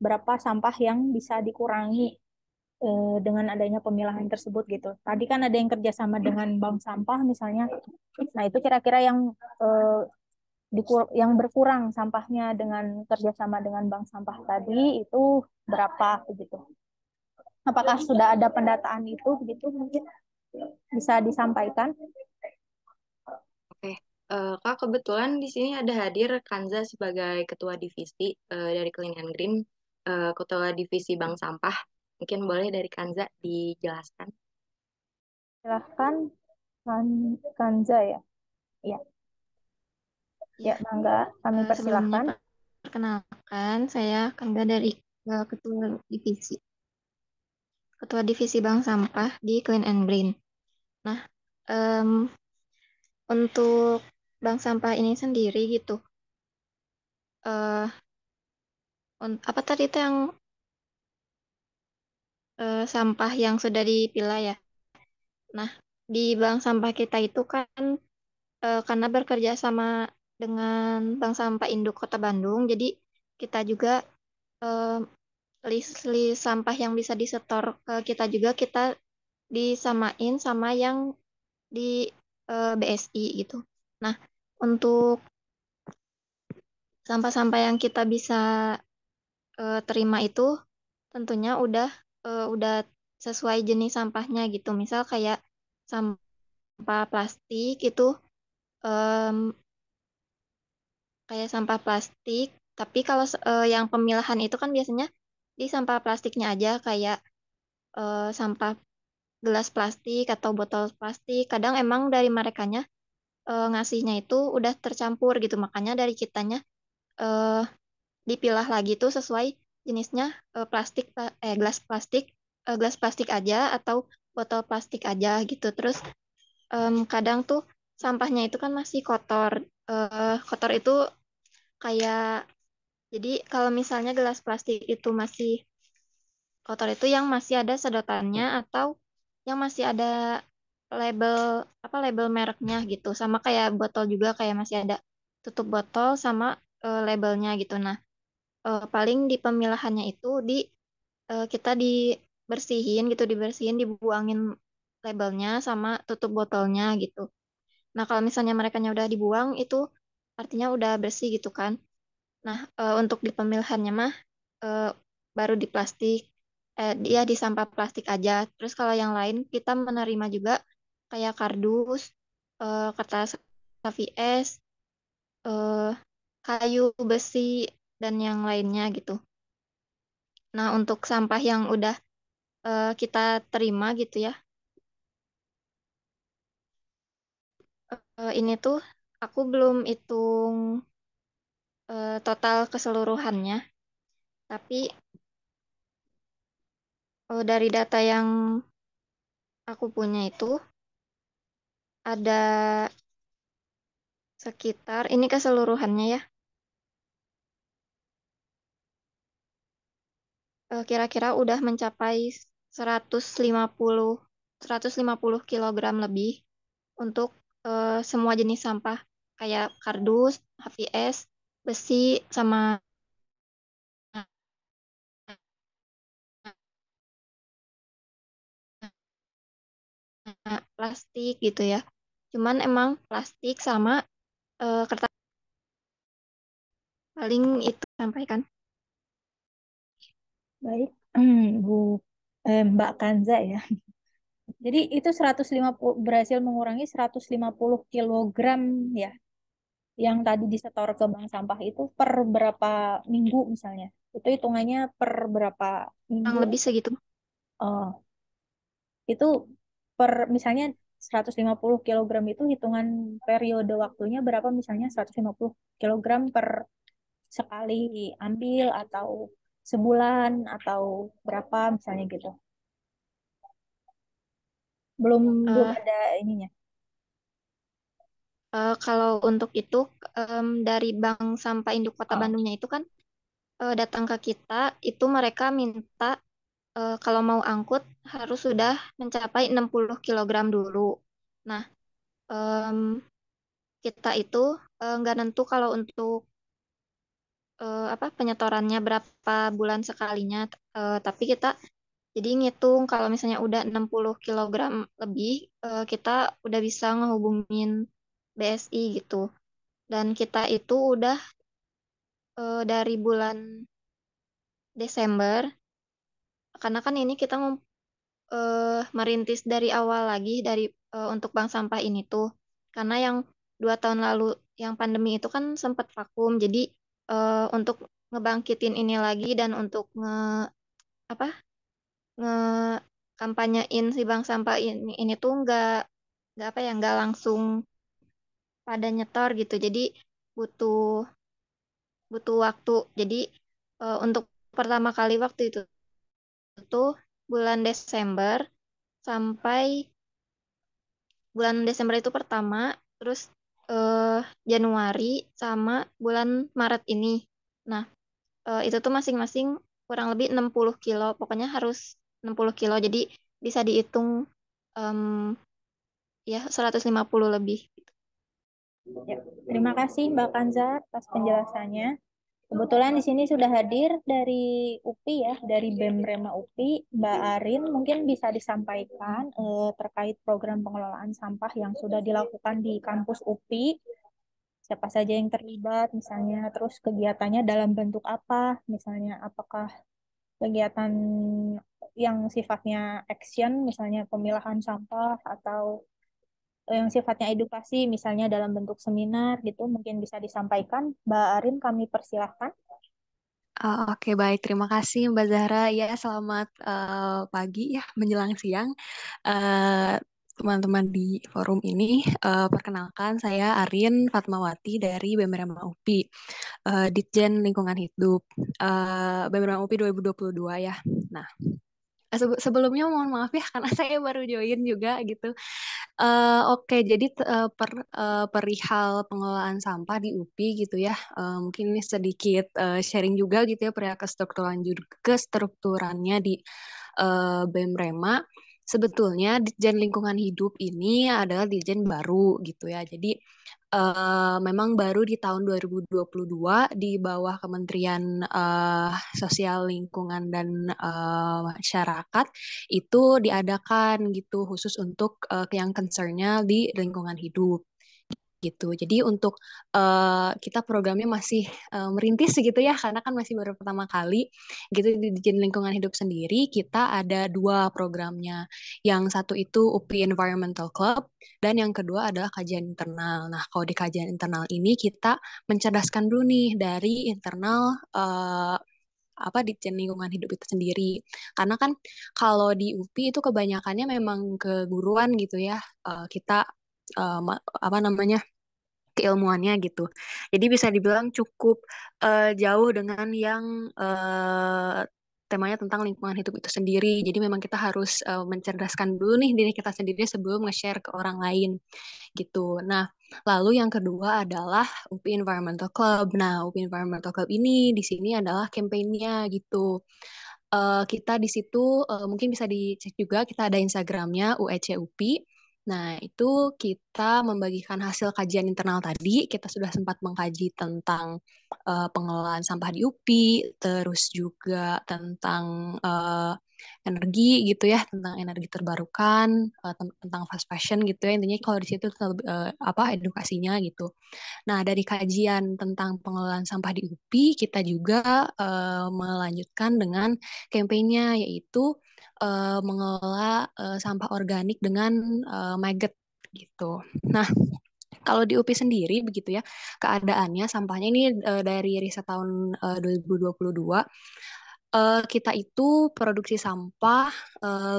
berapa sampah yang bisa dikurangi dengan adanya pemilahan tersebut gitu. Tadi kan ada yang kerjasama dengan bank sampah misalnya. Nah itu kira-kira yang eh, yang berkurang sampahnya dengan kerjasama dengan bank sampah tadi itu berapa begitu? Apakah sudah ada pendataan itu begitu mungkin bisa disampaikan?
Oke, Kak kebetulan di sini ada hadir Kanza sebagai ketua divisi dari Clean and Green, ketua divisi bank sampah. Mungkin boleh dari Kanza dijelaskan.
Silahkan Kanza ya. Ya, ya
Ya,
Mangga kami
sebelumnya
persilahkan.
perkenalkan, saya Kangga dari Ketua Divisi Bank Sampah di Clean and Green. Nah, em, untuk bank sampah ini sendiri gitu, eh apa tadi itu yang sampah yang sudah dipilah ya. Nah, di bank sampah kita itu kan karena bekerja sama dengan Bank Sampah Induk Kota Bandung, jadi kita juga eh, list-list sampah yang bisa disetor ke kita juga kita disamain sama yang di BSI gitu. Nah, untuk sampah-sampah yang kita bisa terima itu tentunya udah sesuai jenis sampahnya gitu. Misal kayak sampah plastik itu em, kayak sampah plastik, tapi kalau yang pemilahan itu kan biasanya di sampah plastiknya aja kayak sampah gelas plastik atau botol plastik. Kadang emang dari merekanya ngasihnya itu udah tercampur gitu. Makanya dari kitanya eh, dipilah lagi tuh sesuai jenisnya gelas plastik aja atau botol plastik aja gitu. Terus kadang tuh sampahnya itu kan masih kotor. Kotor itu kayak jadi kalau misalnya gelas plastik itu masih kotor itu yang masih ada sedotannya atau yang masih ada label label mereknya gitu. Sama kayak botol juga kayak masih ada tutup botol sama labelnya gitu. Nah, paling di pemilahannya itu kita dibersihin gitu, dibersihin, dibuangin labelnya sama tutup botolnya gitu. Nah, kalau misalnya merekanya udah dibuang, itu artinya udah bersih gitu kan. Nah, untuk di pemilihannya mah eh, baru di plastik, dia di sampah plastik aja. Terus kalau yang lain kita menerima juga kayak kardus, kertas HVS, eh, kayu, besi, dan yang lainnya gitu. Nah, untuk sampah yang udah kita terima gitu ya, ini tuh aku belum hitung total keseluruhannya, tapi dari data yang aku punya itu ada sekitar, ini keseluruhannya ya, kira-kira udah mencapai 150 150 kilogram lebih untuk semua jenis sampah kayak kardus, HVS, besi, sama plastik gitu ya. Cuman emang plastik sama kertas paling itu sampaikan.
Baik, Bu Mbak Kanza ya. Jadi itu 150 berhasil mengurangi 150 kilogram ya, yang tadi disetor ke bank sampah itu per berapa minggu misalnya. Itu hitungannya per berapa
Kurang
minggu.
lebih segitu.
Oh, itu per misalnya 150 kilogram itu hitungan periode waktunya berapa, misalnya 150 kilogram per sekali ambil atau sebulan atau berapa misalnya gitu. Belum belum
Eh,
ada ininya.
Kalau untuk itu dari Bank Sampah Induk Kota
Oh,
Bandungnya itu kan datang ke kita, itu mereka minta kalau mau angkut harus sudah mencapai 60 kilogram dulu. Nah, em, kita itu nggak nentu kalau untuk apa penyetorannya berapa bulan sekalinya, tapi kita jadi ngitung kalau misalnya udah 60 kilogram lebih, kita udah bisa ngehubungin BSI gitu. Dan kita itu udah dari bulan Desember, karena kan ini kita merintis dari awal lagi dari untuk bank sampah ini tuh. Karena yang 2 tahun lalu yang pandemi itu kan sempat vakum, jadi untuk ngebangkitin ini lagi dan untuk apa nge kampanyein si bank sampah ini tuh nggak apa ya nggak langsung pada nyetor gitu. Jadi butuh butuh waktu. Jadi untuk pertama kali waktu itu tuh bulan Desember sampai bulan Desember itu pertama, terus eh, Januari sama bulan Maret ini. Nah, itu tuh masing-masing kurang lebih 60 kilo. Pokoknya harus 60 kilo. Jadi bisa dihitung em, ya 150 lebih.
ya. Terima kasih Mbak Kanza atas penjelasannya. Kebetulan di sini sudah hadir dari UPI ya, dari BEM Rema UPI, Mbak Arin. Mungkin bisa disampaikan terkait program pengelolaan sampah yang sudah dilakukan di kampus UPI. Siapa saja yang terlibat, misalnya, terus kegiatannya dalam bentuk apa, misalnya apakah kegiatan yang sifatnya action, misalnya pemilahan sampah, atau yang sifatnya edukasi, misalnya dalam bentuk seminar gitu, mungkin bisa disampaikan. Mbak Arin, kami persilahkan.
Oke, baik. Terima kasih Mbak Zahra. Ya, selamat pagi ya, menjelang siang. Eh, Teman-teman di forum ini, perkenalkan saya Arin Fatmawati dari BEMREMA UPI, Ditjen Lingkungan Hidup, BEMREMA UPI 2022 ya. Nah, sebelumnya mohon maaf ya, karena saya baru join juga gitu. Oke, jadi perihal pengelolaan sampah di UPI gitu ya, mungkin ini sedikit sharing juga gitu ya perihal kestrukturannya di BEM Rema. Sebetulnya Ditjen Lingkungan Hidup ini adalah Ditjen baru gitu ya. Jadi memang baru di tahun 2022 di bawah Kementerian Sosial Lingkungan dan Masyarakat itu diadakan gitu khusus untuk yang concernnya di lingkungan hidup. gitu. Jadi untuk kita programnya masih merintis gitu ya, karena kan masih baru pertama kali gitu di Dijen Lingkungan Hidup sendiri. Kita ada dua programnya. Yang satu itu UPI Environmental Club dan yang kedua adalah kajian internal. Nah, kalau di kajian internal ini kita mencerdaskan dulu nih dari internal apa di lingkungan hidup itu sendiri. Karena kan kalau di UPI itu kebanyakannya memang keguruan gitu ya. Kita apa namanya keilmuannya gitu. Jadi bisa dibilang cukup jauh dengan yang temanya tentang lingkungan hidup itu sendiri. Jadi memang kita harus mencerdaskan dulu nih diri kita sendiri sebelum nge-share ke orang lain gitu. Nah, lalu yang kedua adalah UPI Environmental Club. Nah, UPI Environmental Club ini di sini adalah kampanyenya gitu. Kita di situ mungkin bisa dicek juga kita ada Instagramnya UEC UPI. Nah, itu kita membagikan hasil kajian internal tadi. Kita sudah sempat mengkaji tentang pengelolaan sampah di UPI, terus juga tentang energi gitu ya, tentang energi terbarukan, tentang fast fashion gitu ya. Intinya kalau di situ apa edukasinya gitu. Nah, dari kajian tentang pengelolaan sampah di UPI, kita juga melanjutkan dengan kampanyenya yaitu mengelola sampah organik dengan maggot gitu. Nah, kalau di UPI sendiri begitu ya, keadaannya sampahnya ini dari riset tahun 2022 kita itu produksi sampah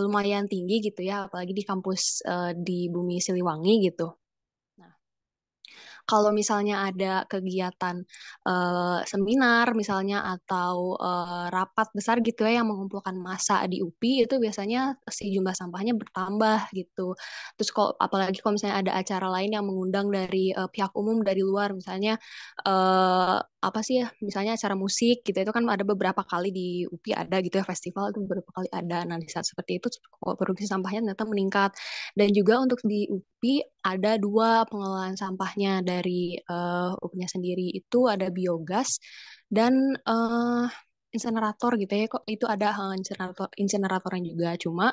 lumayan tinggi gitu ya, apalagi di kampus di Bumi Siliwangi gitu. Nah, kalau misalnya ada kegiatan seminar misalnya atau rapat besar gitu ya yang mengumpulkan massa di UPI itu biasanya si jumlah sampahnya bertambah gitu. Terus kalau apalagi kalau misalnya ada acara lain yang mengundang dari pihak umum dari luar misalnya apa sih ya misalnya acara musik gitu itu kan ada beberapa kali di UPI ada gitu ya festival itu beberapa kali ada. Nah di saat seperti itu produksi sampahnya ternyata meningkat dan juga untuk di UPI ada dua pengelolaan sampahnya dari UPI-nya sendiri itu ada biogas dan insenerator gitu ya kok itu ada inseneratornya juga cuma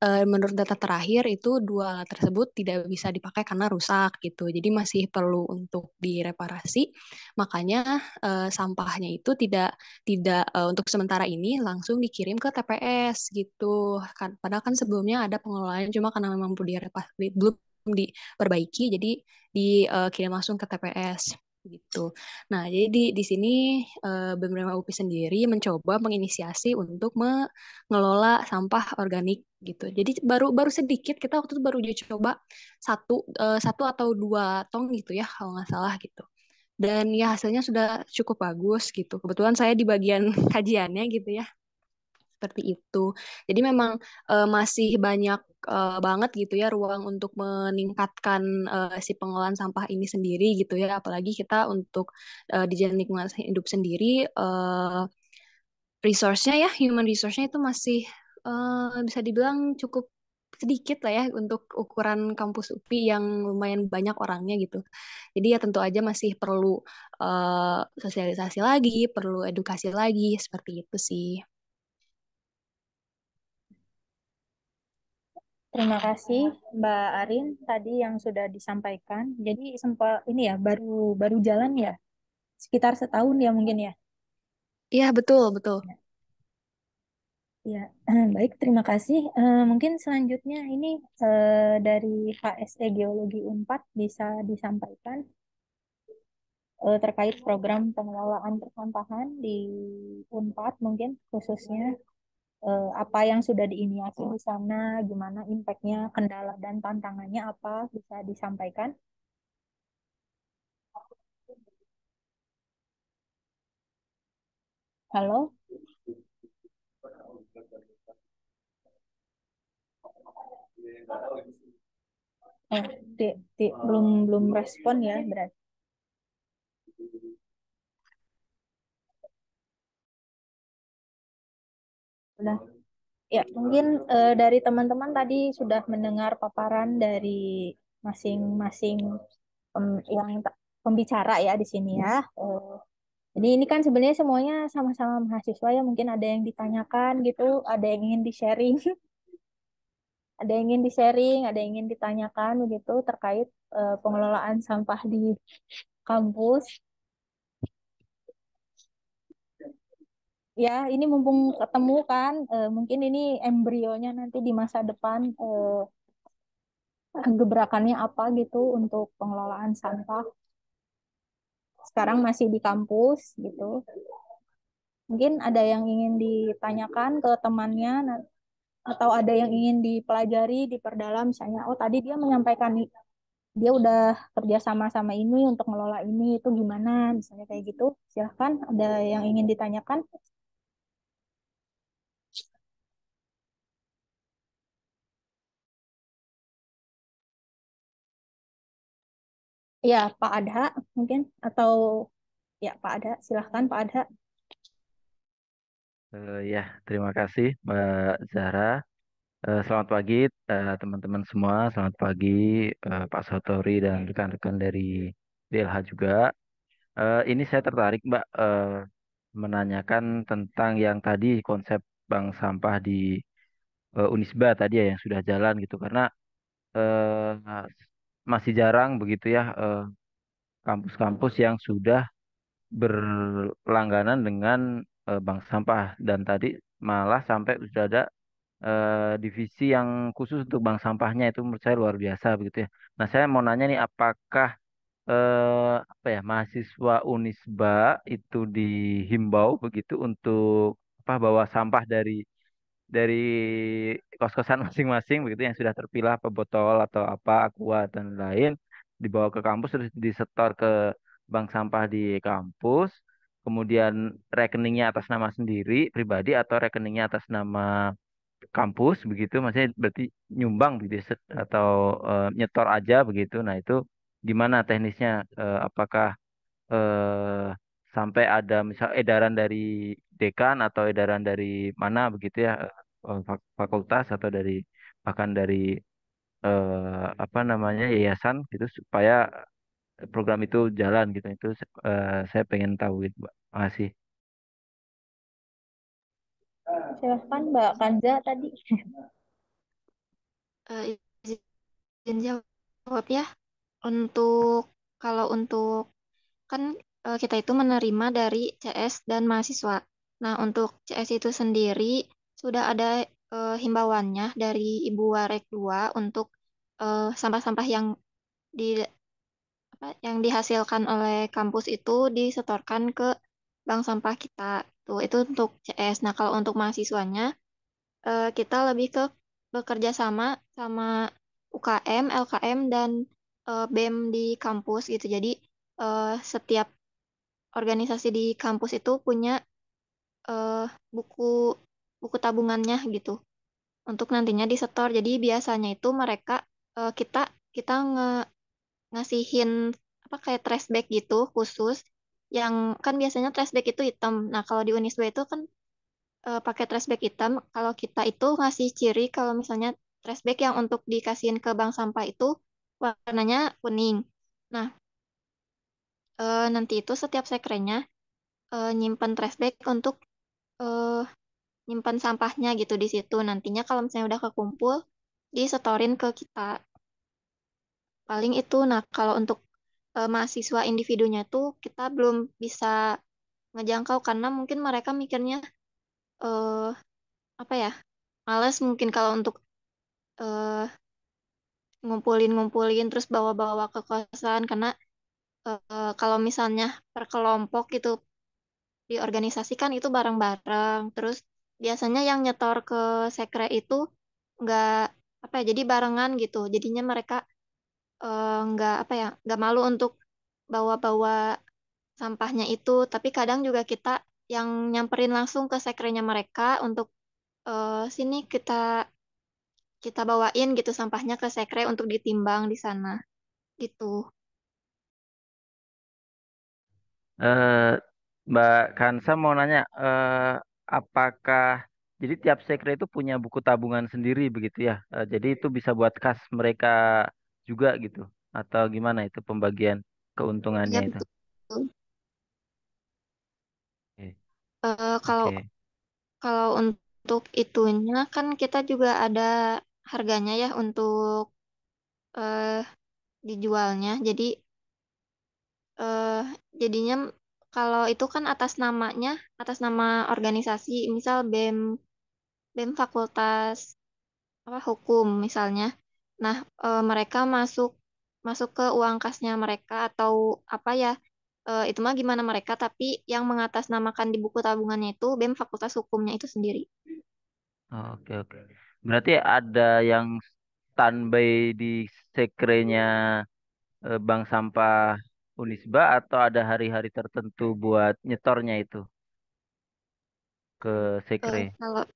menurut data terakhir itu dua alat tersebut tidak bisa dipakai karena rusak gitu jadi masih perlu untuk direparasi makanya sampahnya itu tidak untuk sementara ini langsung dikirim ke TPS gitu kan padahal kan sebelumnya ada pengelolaan cuma karena memang belum diperbaiki jadi dikirim langsung ke TPS gitu. Nah, jadi di sini BEM UPI sendiri mencoba menginisiasi untuk mengelola sampah organik gitu. Jadi baru baru sedikit kita waktu itu baru uji coba satu atau dua tong gitu ya kalau nggak salah gitu. Dan ya hasilnya sudah cukup bagus gitu. Kebetulan saya di bagian kajiannya gitu ya seperti itu. Jadi memang masih banyak banget gitu ya ruang untuk meningkatkan si pengelolaan sampah ini sendiri gitu ya. Apalagi kita untuk di Dijen Lingkungan Hidup sendiri resource-nya ya, human resource-nya itu masih bisa dibilang cukup sedikit lah ya untuk ukuran kampus UPI yang lumayan banyak orangnya gitu. Jadi ya tentu aja masih perlu sosialisasi lagi, perlu edukasi lagi, seperti itu sih.
Terima kasih Mbak Arin tadi yang sudah disampaikan. Jadi sempat ini ya baru baru jalan ya sekitar setahun ya mungkin ya.
Iya, betul, betul.
Ya, baik terima kasih. Mungkin selanjutnya ini dari HSE Geologi Unpad bisa disampaikan terkait program pengelolaan persampahan di Unpad mungkin khususnya apa yang sudah diinisiasi di sana, gimana impactnya, kendala dan tantangannya apa bisa disampaikan. Halo, eh, belum belum respon ya berarti. Udah. Ya, mungkin dari teman-teman tadi sudah mendengar paparan dari masing-masing yang pembicara ya di sini ya. Jadi ini kan sebenarnya semuanya sama-sama mahasiswa ya, mungkin ada yang ditanyakan gitu, ada yang ingin di-sharing, ada yang ingin di-sharing, ada yang ingin ditanyakan begitu terkait pengelolaan sampah di kampus. Ya, ini mumpung ketemu kan, mungkin ini embrionya nanti di masa depan gebrakannya apa gitu untuk pengelolaan sampah. Sekarang masih di kampus gitu. Mungkin ada yang ingin ditanyakan ke temannya atau ada yang ingin dipelajari, diperdalam misalnya, oh tadi dia menyampaikan dia udah kerja sama ini untuk ngelola ini itu gimana, misalnya kayak gitu. Silahkan, ada yang ingin ditanyakan? Ya, Pak Adha mungkin atau ya Pak Adha, silahkan Pak Adha.
Ya, terima kasih Mbak Zahra. Selamat pagi teman-teman semua. Selamat pagi Pak Sotori dan rekan-rekan dari DLH juga. Ini saya tertarik Mbak menanyakan tentang yang tadi konsep bank sampah di Unisba tadi ya yang sudah jalan gitu karena eh, masih jarang begitu ya kampus-kampus yang sudah berlangganan dengan bank sampah dan tadi malah sampai sudah ada divisi yang khusus untuk bank sampahnya itu menurut saya luar biasa begitu ya. Nah, saya mau nanya nih apakah apa ya mahasiswa Unisba itu dihimbau begitu untuk apa bawa sampah dari kos-kosan masing-masing begitu yang sudah terpilah apa botol atau apa aqua dan lain dibawa ke kampus terus disetor ke bank sampah di kampus kemudian rekeningnya atas nama sendiri pribadi atau rekeningnya atas nama kampus begitu maksudnya berarti nyumbang begitu ya, atau nyetor aja begitu nah itu gimana teknisnya apakah eh, sampai ada misal edaran dari dekan atau edaran dari mana begitu ya fakultas atau dari bahkan dari apa namanya yayasan gitu supaya program itu jalan gitu itu saya pengen tahu gitu Mbak. Makasih.
Silahkan Mbak Kanza tadi.
Eh, izin jawab ya. Untuk kalau untuk kan kita itu menerima dari CS dan mahasiswa. Nah, untuk CS itu sendiri sudah ada himbauannya dari Ibu Warek 2 untuk sampah-sampah yang di yang dihasilkan oleh kampus itu disetorkan ke bank sampah kita. Tuh, itu untuk CS. Nah, kalau untuk mahasiswanya kita lebih ke bekerja sama sama UKM, LKM dan BEM di kampus gitu. Jadi setiap organisasi di kampus itu punya eh, buku buku tabungannya gitu untuk nantinya disetor. Jadi biasanya itu mereka kita kita ngasihin apa kayak trash bag gitu khusus yang kan biasanya trash bag itu hitam. Nah, kalau di Unisba itu kan pakai trash bag hitam. Kalau kita itu ngasih ciri kalau misalnya trash bag yang untuk dikasihin ke bank sampah itu warnanya kuning. Nah, nanti itu setiap sekrenya nyimpen trash bag untuk eh, nyimpan sampahnya gitu di situ. Nantinya kalau misalnya udah kekumpul, disetorin ke kita. Paling itu. Nah, kalau untuk mahasiswa individunya tuh kita belum bisa ngejangkau karena mungkin mereka mikirnya eh, apa ya, males mungkin kalau untuk eh, ngumpulin-ngumpulin terus bawa-bawa ke kosan karena kalau misalnya per kelompok gitu diorganisasikan itu bareng-bareng. Terus biasanya yang nyetor ke sekre itu nggak apa ya, jadi barengan gitu. Jadinya mereka nggak apa ya, nggak malu untuk bawa-bawa sampahnya itu. Tapi kadang juga kita yang nyamperin langsung ke sekrenya mereka untuk sini kita kita bawain gitu sampahnya ke sekre untuk ditimbang di sana gitu.
Eh, Mbak Kansa mau nanya, apakah jadi tiap sekre itu punya buku tabungan sendiri begitu ya? Jadi itu bisa buat kas mereka juga gitu? Atau gimana itu pembagian keuntungannya
Iya
itu?
betul.
Oke.
Kalau
Oke.
kalau untuk itunya kan kita juga ada harganya ya untuk eh, dijualnya. Jadi eh, jadinya kalau itu kan atas nama organisasi, misal BEM Fakultas apa hukum misalnya. Nah, mereka masuk masuk ke uang kasnya mereka atau apa ya? Itu mah gimana mereka, tapi yang mengatasnamakan di buku tabungannya itu BEM Fakultas Hukumnya itu sendiri.
Oke, oke. Berarti ada yang standby di sekrenya bank sampah Unisba atau ada hari-hari tertentu buat nyetornya itu ke sekre?
Kalau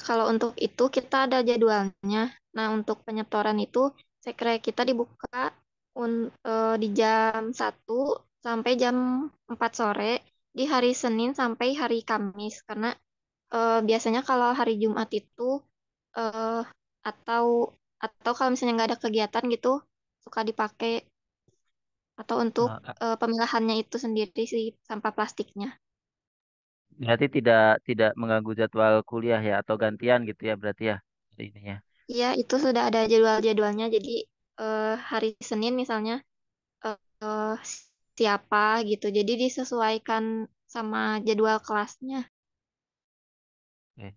kalau untuk itu kita ada jadwalnya. Nah, untuk penyetoran itu sekre kita dibuka di jam 1 sampai jam 4 sore di hari Senin sampai hari Kamis. Karena biasanya kalau hari Jumat itu eh, atau kalau misalnya nggak ada kegiatan gitu suka dipakai atau untuk
Eh,
pemilahannya itu sendiri sih sampah plastiknya.
Berarti tidak tidak mengganggu jadwal kuliah ya atau gantian gitu ya berarti ya ininya.
Iya, itu sudah ada jadwal-jadwalnya. Jadi hari Senin misalnya eh, siapa gitu. Jadi disesuaikan sama jadwal kelasnya.
Oke,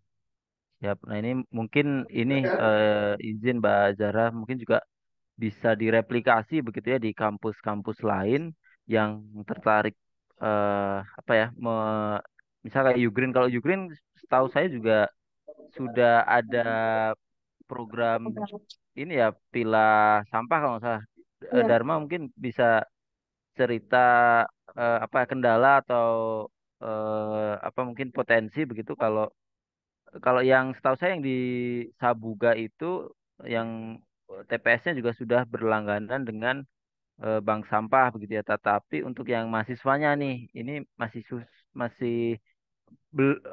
siap. Nah ini mungkin ini izin Mbak Zara mungkin juga bisa direplikasi begitu ya di kampus-kampus lain yang tertarik apa ya misal kayak Ugreen. Kalau Ugreen setahu saya juga sudah ada program ini ya pilah sampah kalau nggak salah.
Iya.
Dharma mungkin bisa cerita apa ya, kendala atau apa mungkin potensi begitu kalau kalau yang setahu saya yang di Sabuga itu yang TPS-nya juga sudah berlangganan dengan bank sampah begitu ya. Tetapi untuk yang mahasiswanya nih ini masih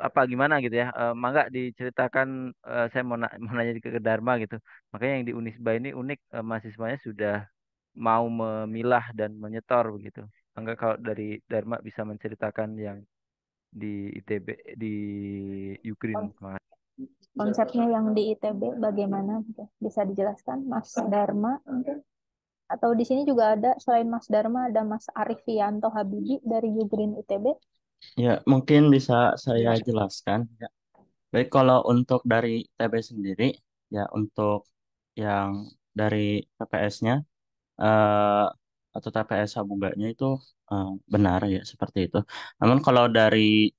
apa gimana gitu ya. Mangga diceritakan saya mau nanya ke Dharma gitu. Makanya yang di Unisba ini unik mahasiswanya sudah mau memilah dan menyetor begitu. Mangga kalau dari Dharma bisa menceritakan yang di ITB di Ugreen.
Konsepnya yang di ITB bagaimana gitu? Bisa dijelaskan, Mas Dharma mungkin? Atau di sini juga ada selain Mas Dharma ada Mas Arifianto Habibi dari Ugreen ITB.
Ya, mungkin bisa saya jelaskan. Ya. Baik, kalau untuk dari TB sendiri, ya untuk yang dari TPS-nya atau TPS Sabuganya itu benar ya seperti itu. Namun kalau dari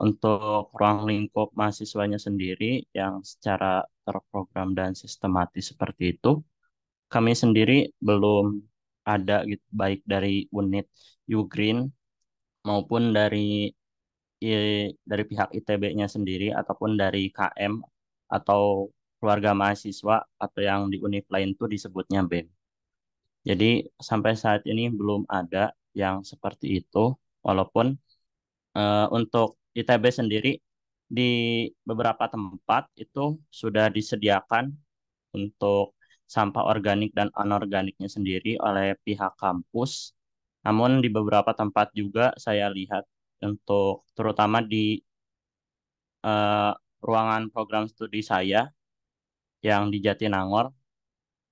untuk ruang lingkup mahasiswanya sendiri yang secara terprogram dan sistematis seperti itu, kami sendiri belum ada gitu, baik dari unit Ugreen maupun dari pihak ITB-nya sendiri ataupun dari KM atau keluarga mahasiswa atau yang di univ lain itu disebutnya BEM. Jadi sampai saat ini belum ada yang seperti itu, walaupun untuk ITB sendiri di beberapa tempat itu sudah disediakan untuk sampah organik dan anorganiknya sendiri oleh pihak kampus. Namun di beberapa tempat juga saya lihat untuk terutama di eh, ruangan program studi saya yang di Jatinangor,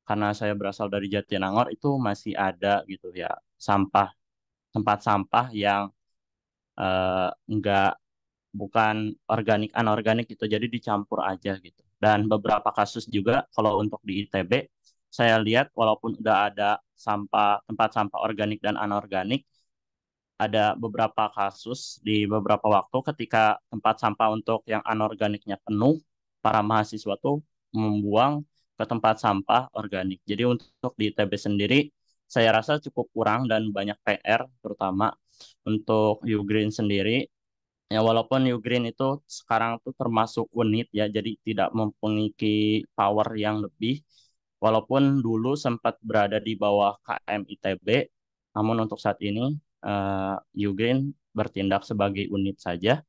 karena saya berasal dari Jatinangor itu masih ada gitu ya sampah tempat sampah yang enggak bukan organik anorganik gitu jadi dicampur aja gitu. Dan beberapa kasus juga kalau untuk di ITB saya lihat walaupun udah ada tempat sampah organik dan anorganik, ada beberapa kasus di beberapa waktu ketika tempat sampah untuk yang anorganiknya penuh, para mahasiswa tuh membuang ke tempat sampah organik. Jadi untuk di ITB sendiri, saya rasa cukup kurang dan banyak PR, terutama untuk Ugreen sendiri. Ya walaupun Ugreen itu sekarang tuh termasuk unit ya, jadi tidak memiliki power yang lebih. Walaupun dulu sempat berada di bawah KM ITB, namun untuk saat ini Ugreen bertindak sebagai unit saja.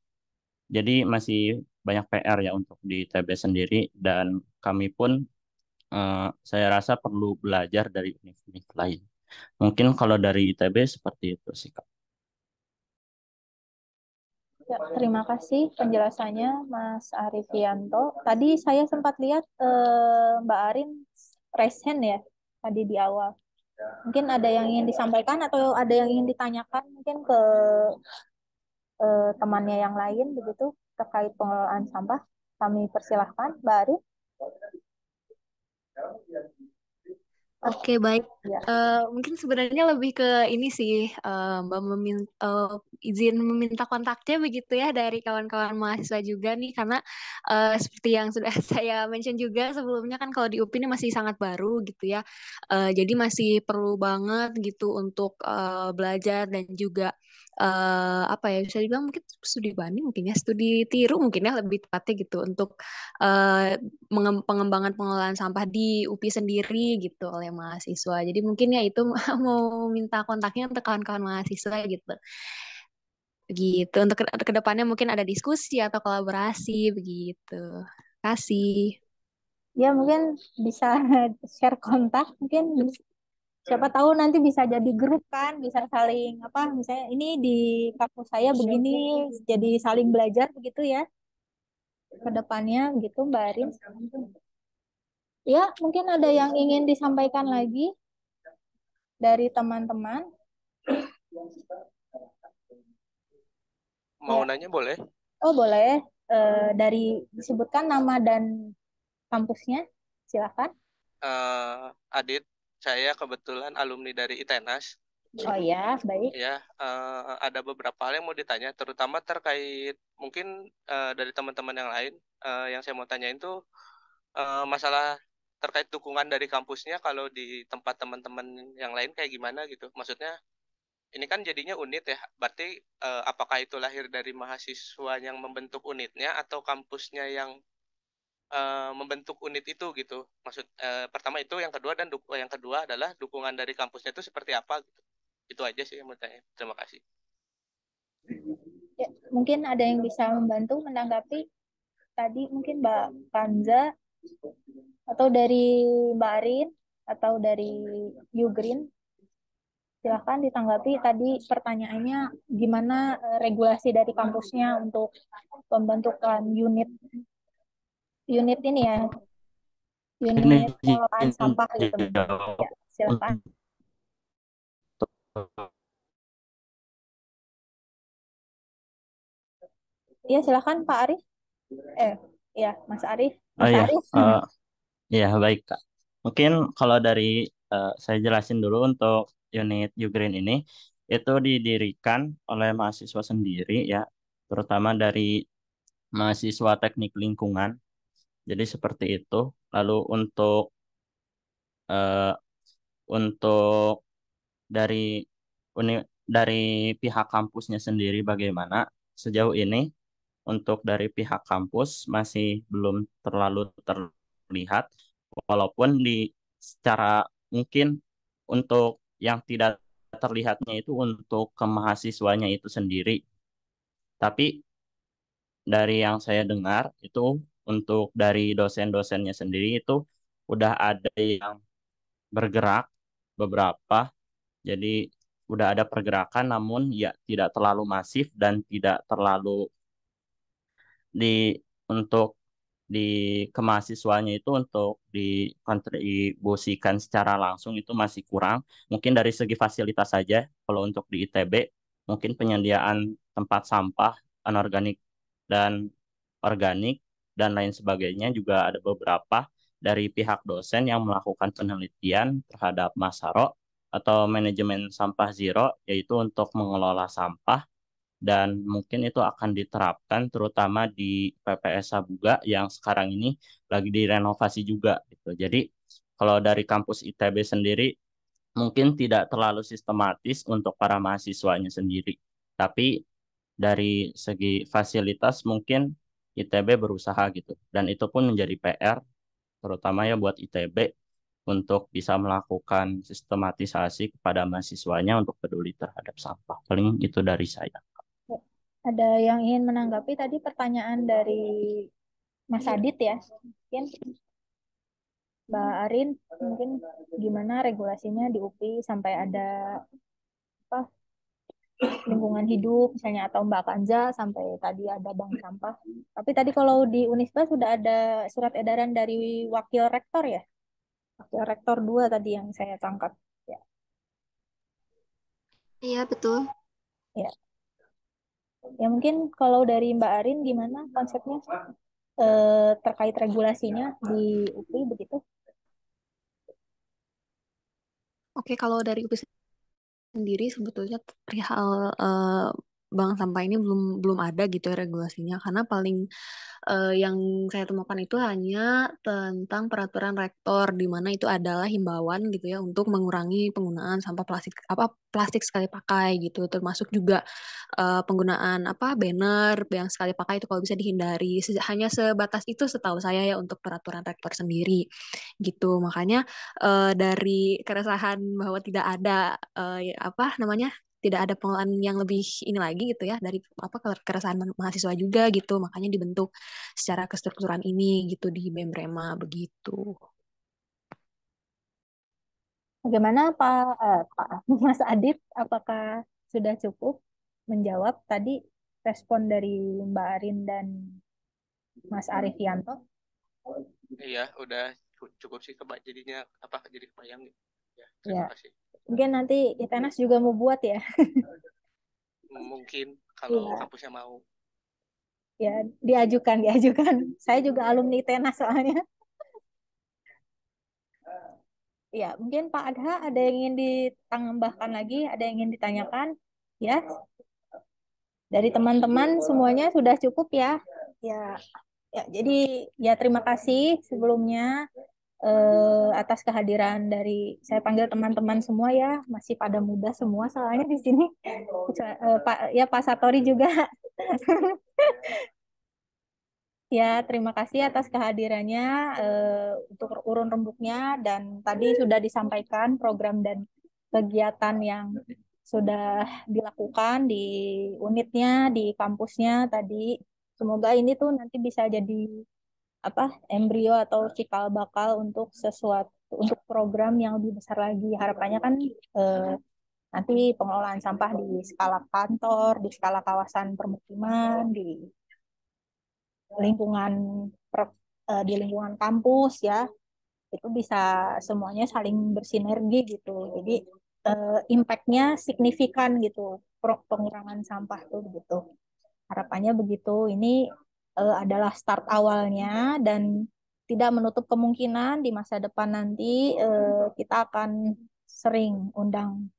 Jadi masih banyak PR ya untuk di ITB sendiri dan kami pun saya rasa perlu belajar dari univ-univ lain. Mungkin kalau dari ITB seperti itu sih Kak.
Ya, terima kasih penjelasannya Mas Arifianto. Tadi saya sempat lihat Mbak Arin raise hand ya. tadi di awal. Mungkin ada yang ingin disampaikan atau ada yang ingin ditanyakan mungkin ke temannya yang lain begitu terkait pengelolaan sampah. Kami persilahkan, Mbak Ari.
Oke, baik.
Ya.
Mungkin sebenarnya lebih ke ini sih, Mbak izin meminta kontaknya begitu ya dari kawan-kawan mahasiswa juga nih, karena seperti yang sudah saya mention juga sebelumnya kan kalau di UPI ini masih sangat baru gitu ya. Jadi masih perlu banget gitu untuk belajar dan juga apa ya, bisa dibilang mungkin studi banding mungkin ya, studi tiru mungkin ya lebih tepatnya gitu untuk eh, pengembangan pengelolaan sampah di UPI sendiri gitu oleh mahasiswa. Jadi mungkin ya itu mau minta kontaknya untuk kawan-kawan mahasiswa gitu. Begitu. Untuk kedepannya mungkin ada diskusi atau kolaborasi begitu. Terima kasih.
Ya mungkin bisa share kontak, mungkin siapa tahu nanti bisa jadi grup kan, bisa saling apa, misalnya ini di kampus saya begini, jadi saling belajar begitu ya ke depannya gitu Mbak Arin. Ya, mungkin ada yang ingin disampaikan lagi dari teman-teman.
Mau
Ya.
nanya boleh?
Oh, boleh. Dari disebutkan nama dan kampusnya, silakan.
Adit, saya kebetulan alumni dari ITENAS.
Oh ya, baik.
Ya, ada beberapa hal yang mau ditanya, terutama terkait mungkin dari teman-teman yang lain. Yang saya mau tanyain tuh masalah terkait dukungan dari kampusnya kalau di tempat teman-teman yang lain kayak gimana gitu. Maksudnya ini kan jadinya unit ya, berarti apakah itu lahir dari mahasiswa yang membentuk unitnya atau kampusnya yang membentuk unit itu gitu. Pertama itu, yang kedua yang kedua adalah dukungan dari kampusnya itu seperti apa gitu. Itu aja sih yang mau tanya. Terima kasih.
Ya, mungkin ada yang bisa membantu menanggapi tadi, mungkin Mbak Kanza atau dari Mbak Arin atau dari Yugrin. Silahkan ditanggapi tadi pertanyaannya gimana regulasi dari kampusnya untuk pembentukan unit unit ini ya,
Ini
unit pengelolaan sampah gitu. Ya, silakan. Iya, silakan Pak Arif. Ya, Mas Arif.
Oh
Mas
iya,
Arif.
ya baik Kak. Mungkin kalau dari saya jelasin dulu untuk unit Ugreen ini, itu didirikan oleh mahasiswa sendiri ya, terutama dari mahasiswa teknik lingkungan. Jadi seperti itu. Lalu eh, untuk dari uni, dari pihak kampusnya sendiri bagaimana sejauh ini untuk dari pihak kampus masih belum terlalu terlihat, walaupun secara mungkin untuk yang tidak terlihatnya itu untuk ke mahasiswanya itu sendiri. Tapi dari yang saya dengar itu untuk dari dosen-dosennya sendiri itu udah ada yang bergerak beberapa, jadi udah ada pergerakan namun ya tidak terlalu masif dan tidak terlalu di untuk di kemahasiswanya itu untuk dikontribusikan secara langsung itu masih kurang. Mungkin dari segi fasilitas saja, kalau untuk di ITB, mungkin penyediaan tempat sampah anorganik dan organik dan lain sebagainya juga ada beberapa dari pihak dosen yang melakukan penelitian terhadap Masaro atau manajemen sampah zero, yaitu untuk mengelola sampah dan mungkin itu akan diterapkan terutama di PPS Sabuga yang sekarang ini lagi direnovasi juga gitu. Jadi kalau dari kampus ITB sendiri mungkin tidak terlalu sistematis untuk para mahasiswanya sendiri, tapi dari segi fasilitas mungkin ITB berusaha gitu. Dan itu pun menjadi PR terutama ya buat ITB untuk bisa melakukan sistematisasi kepada mahasiswanya untuk peduli terhadap sampah. Paling itu dari saya.
Ada yang ingin menanggapi tadi pertanyaan dari Mas Adit ya? Mungkin Mbak Arin, mungkin gimana regulasinya di UPI sampai ada apa lingkungan hidup misalnya, atau Mbak Kanza sampai tadi ada bank sampah. Tapi tadi kalau di Unisba sudah ada surat edaran dari wakil rektor ya, Wakil Rektor 2 tadi yang saya tangkap. Ya,
Iya, betul.
ya. Ya mungkin kalau dari Mbak Arin gimana konsepnya terkait regulasinya di UPI begitu?
Oke, kalau dari UPI sendiri sebetulnya perihal bank sampah ini belum belum ada gitu ya regulasinya, karena paling yang saya temukan itu hanya tentang peraturan rektor, di mana itu adalah himbauan gitu ya untuk mengurangi penggunaan sampah plastik sekali pakai gitu, termasuk juga penggunaan banner yang sekali pakai itu kalau bisa dihindari. Hanya sebatas itu setahu saya ya untuk peraturan rektor sendiri gitu. Makanya dari keresahan bahwa tidak ada tidak ada pengelolaan yang lebih ini lagi gitu ya, dari keresahan mahasiswa juga gitu, makanya dibentuk secara kestrukturan ini gitu di BEM Rema begitu.
Bagaimana Pak Mas Adit, apakah sudah cukup menjawab tadi respon dari Mbak Arin dan Mas Arifianto?
Iya, udah cukup sih jadinya apa jadi kebayang gitu. Ya,
Ya,
terima kasih.
mungkin nanti ITENAS juga mau buat ya.
Mungkin kalau
Iya,
kampusnya mau.
ya diajukan. Saya juga alumni ITENAS soalnya. Ya, mungkin Pak Adha ada yang ingin ditambahkan lagi, ada yang ingin ditanyakan? Ya, dari teman-teman semuanya sudah cukup ya. Ya, ya. Jadi ya terima kasih sebelumnya atas kehadiran dari saya panggil teman-teman semua ya, masih pada muda semua soalnya di sini. Pak Satori juga. Ya, terima kasih atas kehadirannya untuk urun rembuknya, dan tadi sudah disampaikan program dan kegiatan yang sudah dilakukan di unitnya, di kampusnya tadi. Semoga ini tuh nanti bisa jadi embrio atau cikal bakal untuk sesuatu, untuk program yang lebih besar lagi. Harapannya kan nanti pengelolaan sampah di skala kantor, di skala kawasan permukiman, lingkungan di lingkungan kampus ya, itu bisa semuanya saling bersinergi gitu. Jadi impact-nya signifikan gitu, pengurangan sampah tuh gitu. Harapannya begitu. Ini adalah start awalnya, dan tidak menutup kemungkinan di masa depan nanti kita akan sering undang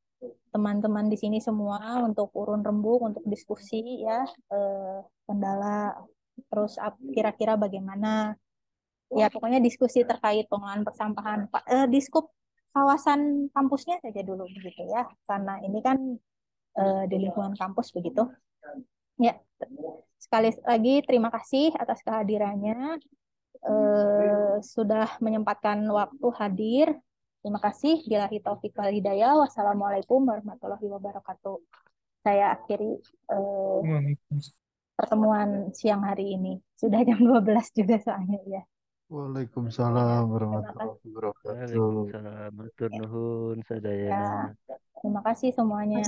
teman-teman di sini semua untuk urun rembuk, untuk diskusi ya, kendala, terus kira-kira bagaimana. Ya, pokoknya diskusi terkait pengelolaan persampahan. Di skup kawasan kampusnya saja dulu begitu ya, karena ini kan di lingkungan kampus begitu. Ya, sekali lagi terima kasih atas kehadirannya. Sudah menyempatkan waktu hadir. Terima kasih. Billahi taufiq wal hidayah. Wassalamualaikum warahmatullahi wabarakatuh. Saya akhiri pertemuan siang hari ini. Sudah jam 12 juga soalnya ya.
Waalaikumsalam
Terima
warahmatullahi
kasih.
wabarakatuh.
Waalaikumsalam. Matur nuhun
Ya,
sadayana.
terima kasih semuanya.